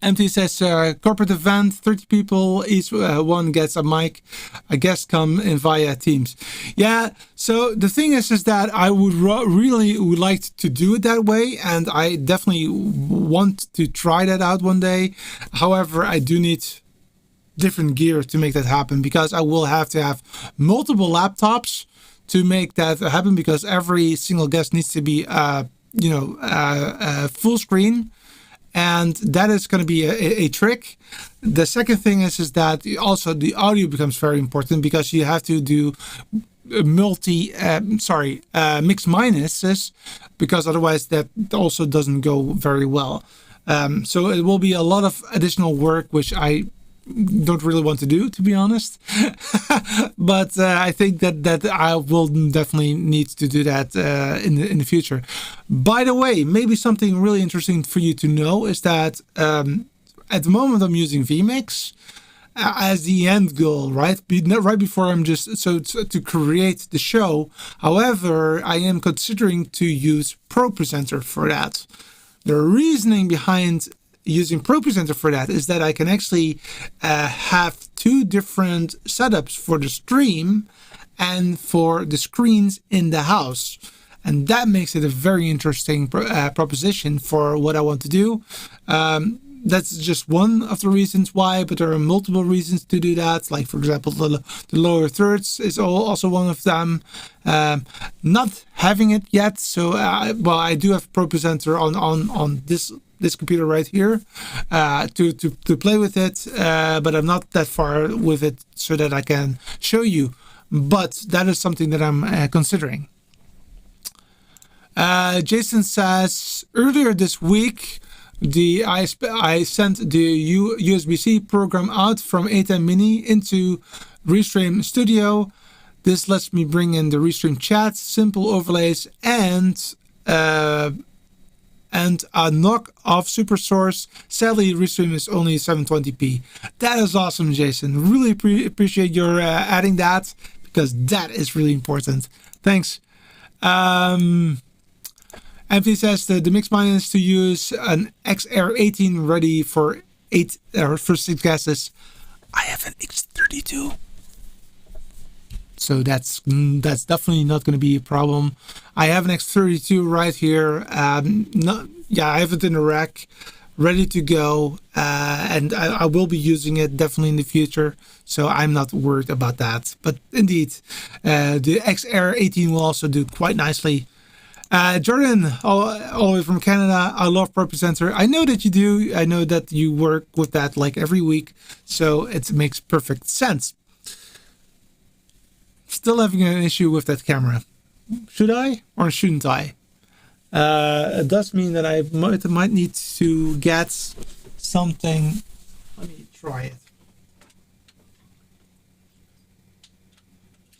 MT says, corporate event, 30 people, each one gets a mic. I guess come in via Teams. Yeah, so the thing is that I would really would like to do it that way, and I definitely want to try that out one day. However, I do need different gear to make that happen, because I will have to have multiple laptops to make that happen, because every single guest needs to be, full screen. And that is going to be a trick. The second thing is that also the audio becomes very important, because you have to do mix minuses, because otherwise that also doesn't go very well. So it will be a lot of additional work, which I don't really want to do, to be honest. But I think that I will definitely need to do that in the future. By the way, maybe something really interesting for you to know is that at the moment I'm using vMix as the end goal, right? Right before I'm just to create the show. However, I am considering to use Pro Presenter for that. The reasoning behind using Pro Presenter for that is that I can actually have 2 different setups for the stream and for the screens in the house. And that makes it a very interesting proposition for what I want to do. That's just one of the reasons why, but there are multiple reasons to do that. Like, for example, the lower thirds is also one of them. Not having it yet, so I do have Pro Presenter on this computer right here to play with it, but I'm not that far with it so that I can show you. But that is something that I'm considering. Jason says, earlier this week, I sent the USB-C program out from ATEM Mini into Restream Studio. This lets me bring in the Restream chat, simple overlays, and a knock off super source. Sadly, Restream is only 720p. That is awesome, Jason. Really appreciate your adding that, because that is really important. Thanks. Anthony says the mix mine is to use an XR18 ready for 6 guesses. I have an X32. So that's definitely not going to be a problem. I have an X32 right here. I have it in a rack, ready to go, and I will be using it definitely in the future. So I'm not worried about that. But indeed, the XR18 will also do quite nicely. Jordan, all the way from Canada, I love Pro Presenter. I know that you do. I know that you work with that like every week. So it makes perfect sense. Still having an issue with that camera. Should I or shouldn't I? It does mean that I might need to get something. Let me try it.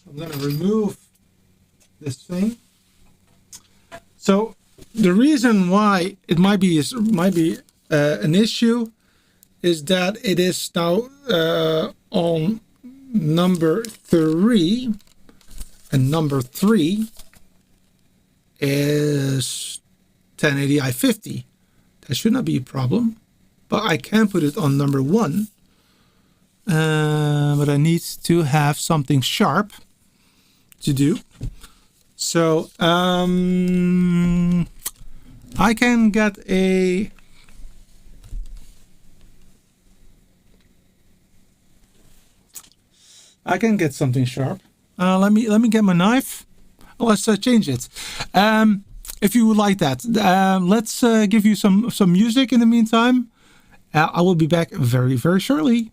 I'm going to remove this thing. So the reason why it might be an issue is that it is now on number 3, and number 3 is 1080i50. That should not be a problem, but I can put it on number 1. But I need to have something sharp to do. So I can get something sharp. Let me get my knife. Let's change it. If you would like that, let's give you some music in the meantime. I will be back very, very shortly.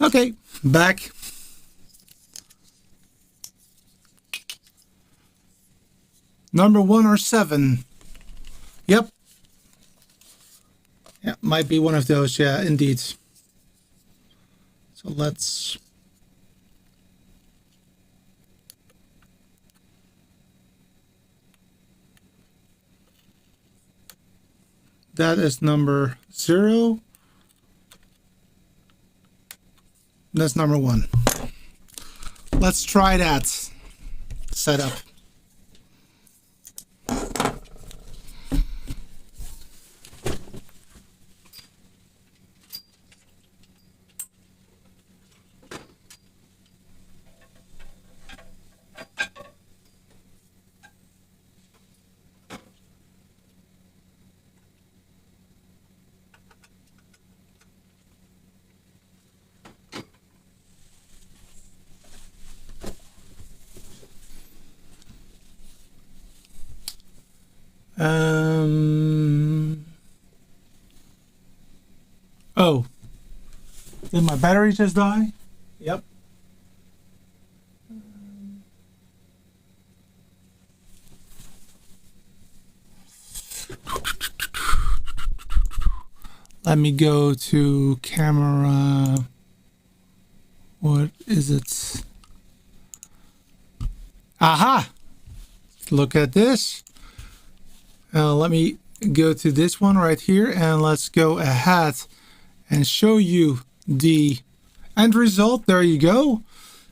Okay, back. Number 1 or 7. Yep. Yeah, might be one of those. Yeah, indeed. So let's... That is number 0. That's number 1. Let's try that setup. Oh, did my battery just die? Yep. Let me go to camera. What is it? Aha! Look at this. Let me go to this one right here, and let's go ahead and show you the end result. There you go.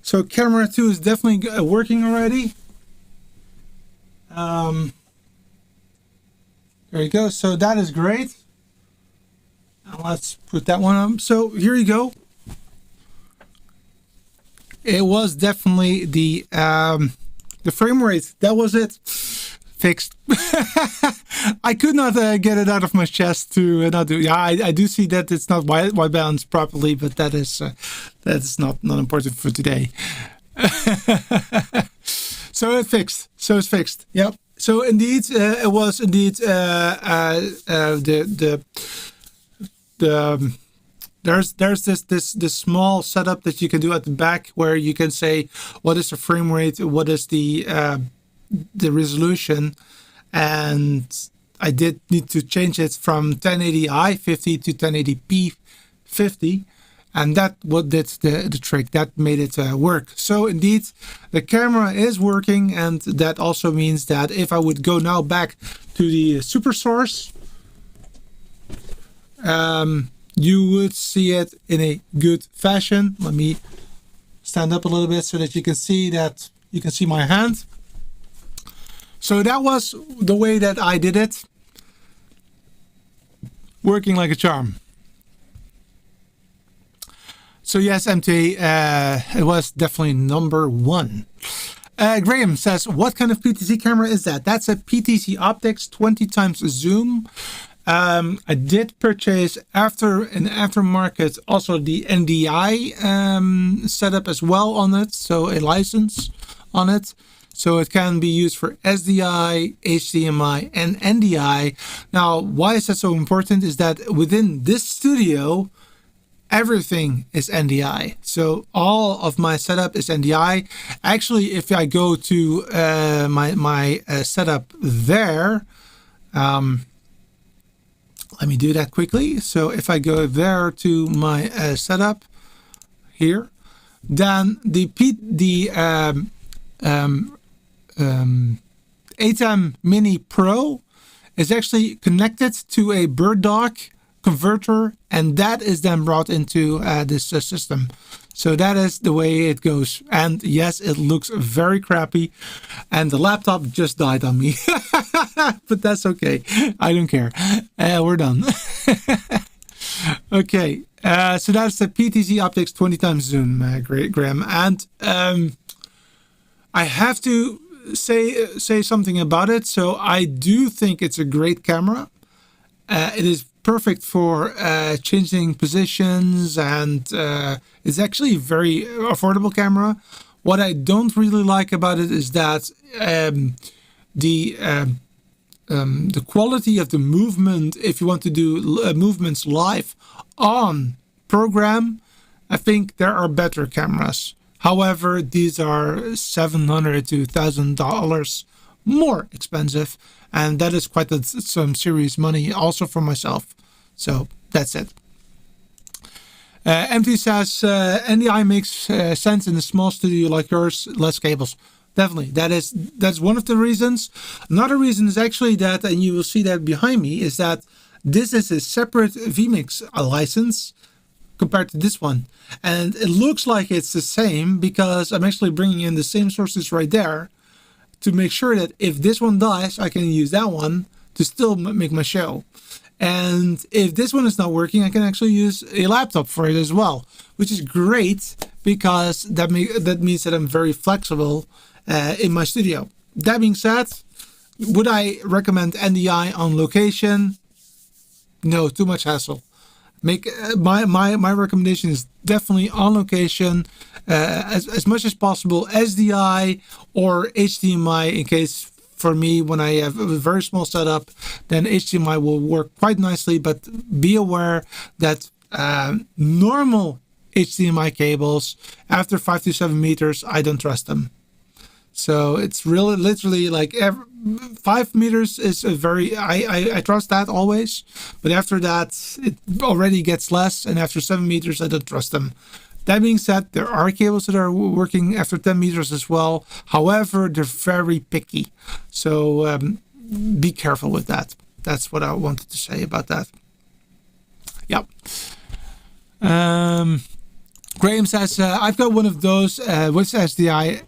So camera 2 is definitely working already. There you go. So that is great. And let's put that one up. So here you go. It was definitely the frame rate. That was it. Fixed. I could not get it out of my chest to not do. Yeah, I do see that it's not white balance properly, but that is not important for today. So it's fixed. So it's fixed. Yep. So indeed, it was indeed there's this small setup that you can do at the back where you can say what is the frame rate, what is the resolution, and I did need to change it from 1080i 50 to 1080p 50, and that what did the trick. That made it work. So indeed the camera is working, and that also means that if I would go now back to the super source, you would see it in a good fashion. Let me stand up a little bit so that you can see my hand. So that was the way that I did it. Working like a charm. So yes, MT, it was definitely number 1. Graham says, what kind of PTZ camera is that? That's a PTZ Optics 20 times zoom. I did purchase aftermarket also the NDI setup as well on it. So a license on it. So it can be used for SDI, HDMI, and NDI. Now, why is that so important is that within this studio, everything is NDI. So all of my setup is NDI. Actually, if I go to my setup there, let me do that quickly. So if I go there to my setup here, then the ATEM Mini Pro is actually connected to a bird dog converter, and that is then brought into this system. So that is the way it goes. And yes, it looks very crappy, and the laptop just died on me. But that's okay. I don't care. We're done. Okay. So that's the PTZ Optics 20 times zoom, Graham. And I have to say something about it. So I do think it's a great camera. It is perfect for changing positions, and it's actually a very affordable camera. What I don't really like about it is that the quality of the movement, if you want to do movements live on program, I think there are better cameras. However, these are $700 to $1,000 more expensive, and that is quite some serious money also for myself. So that's it. MT says NDI makes sense in a small studio like yours, less cables. Definitely, that's one of the reasons. Another reason is actually that, and you will see that behind me, is that this is a separate vMix license compared to this one, and it looks like it's the same because I'm actually bringing in the same sources right there to make sure that if this one dies, I can use that one to still make my show. And if this one is not working, I can actually use a laptop for it as well, which is great because that means that I'm very flexible in my studio. That being said, would I recommend NDI on location? No, too much hassle. My recommendation is definitely on location, as much as possible SDI or HDMI in case. For me, when I have a very small setup, then HDMI will work quite nicely, but be aware that normal HDMI cables after 5 to 7 meters, I don't trust them. So it's really literally like 5 meters is a very, I trust that always, but after that, it already gets less, and after 7 meters, I don't trust them. That being said, there are cables that are working after 10 meters as well. However, they're very picky. So be careful with that. That's what I wanted to say about that. Yep. Graham says, I've got one of those with SDI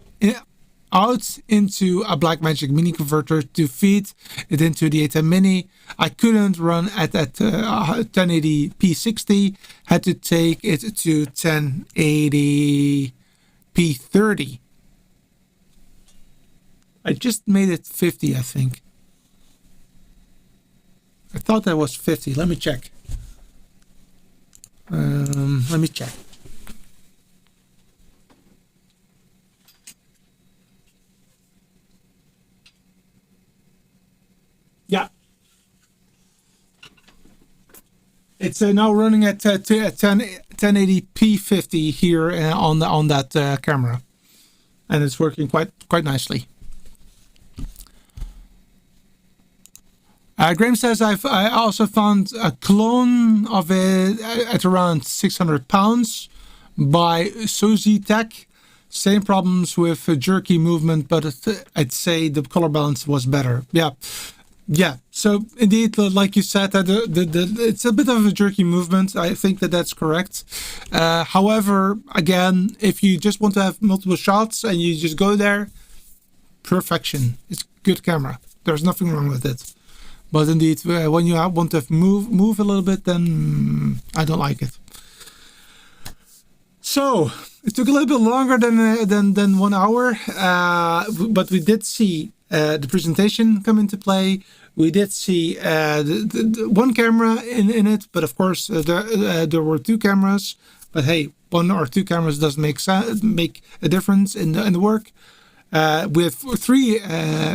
out into a Blackmagic Mini converter to feed it into the ATEM Mini. I couldn't run at that 1080p60, had to take it to 1080p30. I just made it 50, I think. I thought that was 50. Let me check. Let me check. Yeah. It's now running at 1080p50 here on that camera, and it's working quite nicely. Graham says I also found a clone of it at around 600 pounds by Suzy Tech. Same problems with jerky movement, but I'd say the color balance was better. Yeah, so indeed, like you said, that it's a bit of a jerky movement. I think that's correct. However, again, if you just want to have multiple shots and you just go there, perfection. It's good camera. There's nothing wrong with it. But indeed, when you want to move a little bit, then I don't like it. So it took a little bit longer than 1 hour, but we did see the presentation come into play. We did see the one camera in it, but of course there were 2 cameras. But hey, 1 or 2 cameras does make a difference in the work. With 3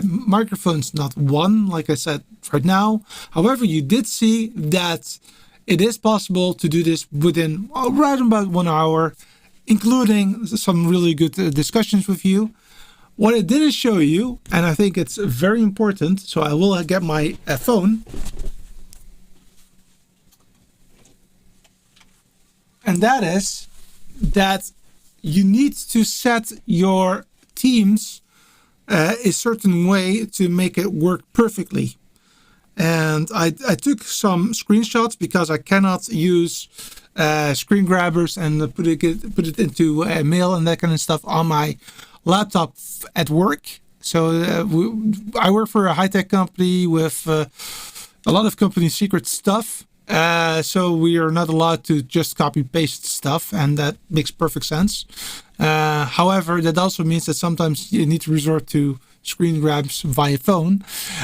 microphones, not 1, like I said right now. However, you did see that it is possible to do this within right about 1 hour, including some really good discussions with you. What I didn't show you, and I think it's very important, so I will get my phone. And that is that you need to set your teams a certain way to make it work perfectly. And I took some screenshots because I cannot use screen grabbers and put it into mail and that kind of stuff on my laptop at work. So I work for a high-tech company with a lot of company secret stuff. So we are not allowed to just copy paste stuff, and that makes perfect sense. However, that also means that sometimes you need to resort to screen grabs via phone.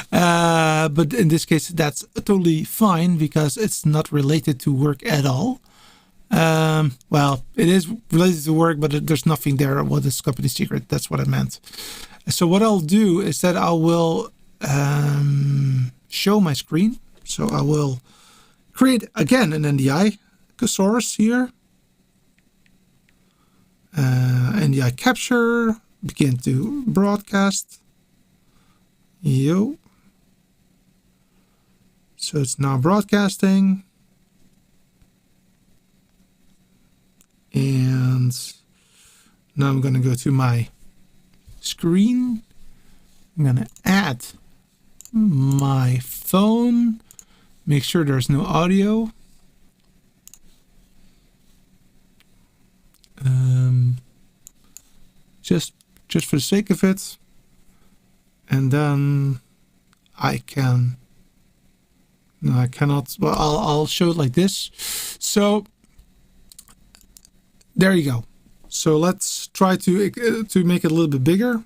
But in this case, that's totally fine because it's not related to work at all. Well, it is related to work, but there's nothing there. What is company secret? That's what I meant. So what I'll do is that I will show my screen. So I will create again an NDI source here. NDI capture, begin to broadcast. Yo. So it's now broadcasting. And now I'm going to go to my screen. I'm going to add my phone. Make sure there's no audio. Just for the sake of it. And then I can... No, I cannot. Well, I'll show it like this. So there you go. So let's try to make it a little bit bigger.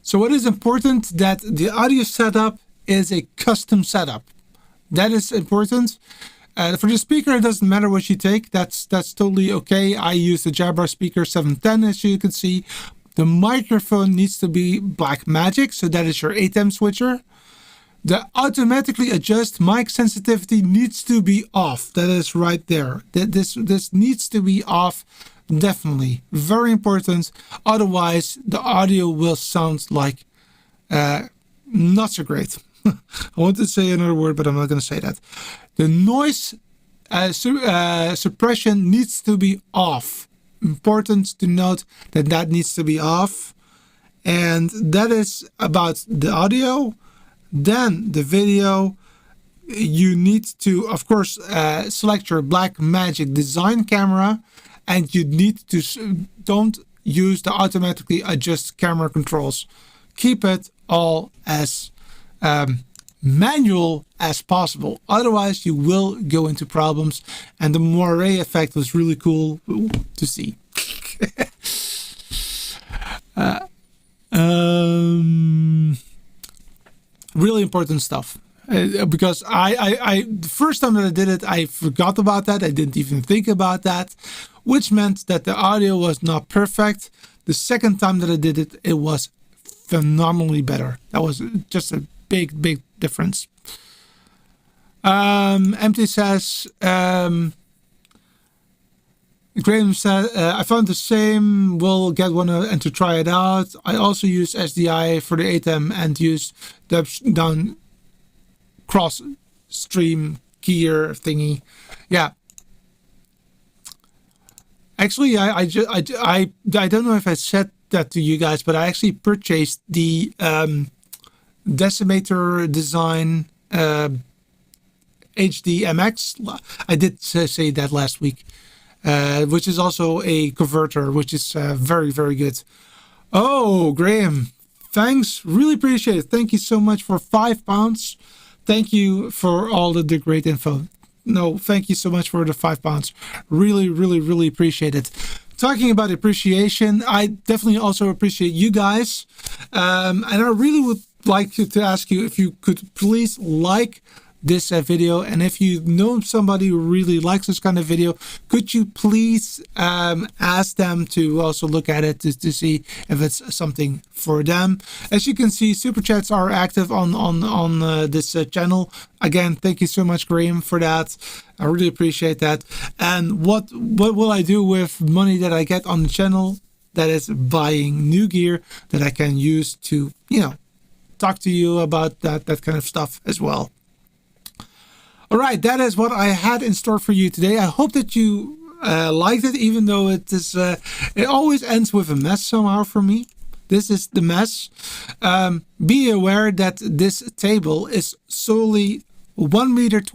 So what is important, that the audio setup is a custom setup. That is important. For the speaker, it doesn't matter what you take. That's totally okay. I use the Jabra speaker 710, as you can see. The microphone needs to be Blackmagic, so that is your ATEM switcher. The automatically adjust mic sensitivity needs to be off. That is right there. This needs to be off, definitely. Very important. Otherwise, the audio will sound like not so great. I want to say another word, but I'm not going to say that. The noise suppression needs to be off. Important to note that needs to be off. And that is about the audio. Then the video, you need to, of course, select your Blackmagic design camera, and you need to don't use the automatically adjust camera controls. Keep it all as manual as possible. Otherwise, you will go into problems. And the moire effect was really cool to see. Really important stuff, because I the first time that I did it, I forgot about that. I didn't even think about that, which meant that the audio was not perfect. The second time that I did it, it was phenomenally better. That was just a big difference. Empty says, Graham said, I found the same, will get one and to try it out. I also use SDI for the ATEM and use the down cross stream gear thingy. Yeah. Actually, I don't know if I said that to you guys, but I actually purchased the Decimator Design HD MX. I did say that last week. Which is also a converter, which is very good. Oh, Graham, thanks, really appreciate it. Thank you so much for £5. Thank you for all the great info. No, thank you so much for the £5. Really appreciate it. Talking about appreciation, I definitely also appreciate you guys, and I really would like to ask you if you could please like this video, and if you know somebody who really likes this kind of video, could you please ask them to also look at it to see if it's something for them. As you can see, super chats are active on this channel. Again, thank you so much, Graham, for that. I really appreciate that. And what will I do with money that I get on the channel? That is buying new gear that I can use to, talk to you about that kind of stuff as well. All right, that is what I had in store for you today. I hope that you liked it, even though it is. It always ends with a mess somehow for me. This is the mess. Be aware that this table is solely 1.20 meters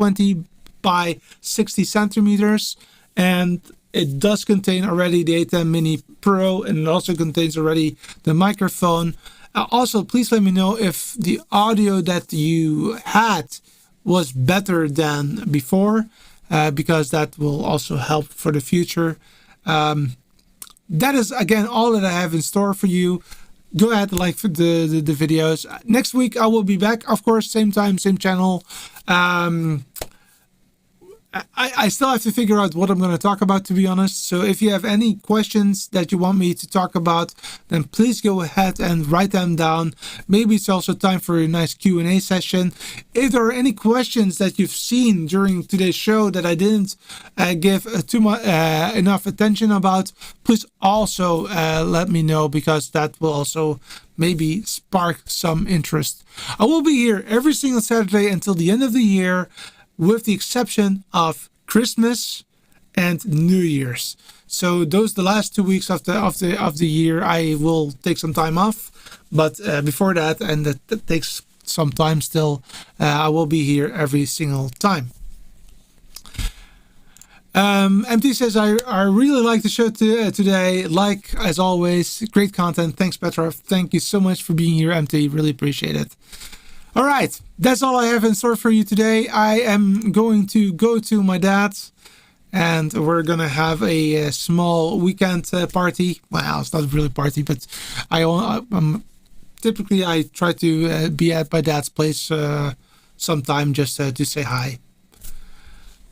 by 60 centimeters, and it does contain already the ATEM Mini Pro, and it also contains already the microphone. Also, please let me know if the audio that you had was better than before, because that will also help for the future. That is, again, all that I have in store for you. Go ahead and like the videos. Next week I will be back, of course, same time, same channel. I still have to figure out what I'm going to talk about, to be honest. So if you have any questions that you want me to talk about, then please go ahead and write them down. Maybe it's also time for a nice Q&A session. If there are any questions that you've seen during today's show that I didn't give enough attention about, please also let me know, because that will also maybe spark some interest. I will be here every single Saturday until the end of the year, with the exception of Christmas and New Year's. So those the last 2 weeks of the year, I will take some time off. But before that, and that takes some time still, I will be here every single time. MT says, I really like the show today. Like, as always, great content. Thanks, Petra. Thank you so much for being here, MT. Really appreciate it. All right, that's all I have in store for you today. I am going to go to my dad's, and we're gonna have a small weekend party. Well, it's not really a party, but typically I try to be at my dad's place sometime just to say hi.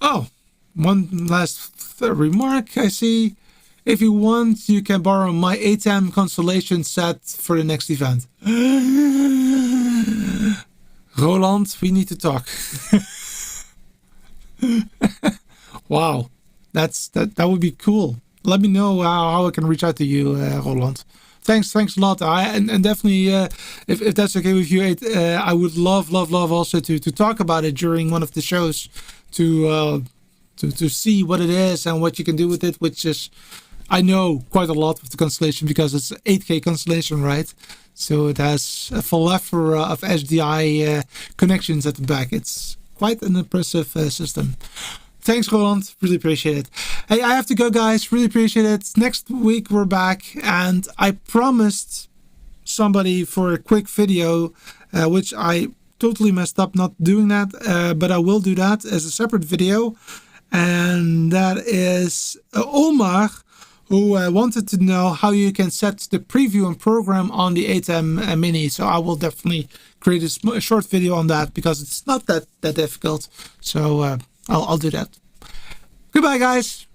Oh, one last remark I see. If you want, you can borrow my ATEM constellation set for the next event. Roland, we need to talk. Wow, that would be cool. Let me know how I can reach out to you, Roland. Thanks a lot. And definitely, if that's okay with you, I would love also to talk about it during one of the shows, to see what it is and what you can do with it, which is, I know quite a lot with the constellation because it's an 8K constellation, right? So it has a full plethora of HDI connections at the back. It's quite an impressive system. Thanks, Roland. Really appreciate it. Hey, I have to go, guys. Really appreciate it. Next week we're back, and I promised somebody for a quick video, which I totally messed up not doing that, but I will do that as a separate video. And that is Omar, who wanted to know how you can set the preview and program on the ATEM Mini. So I will definitely create a short video on that, because it's not that difficult. So I'll do that. Goodbye, guys.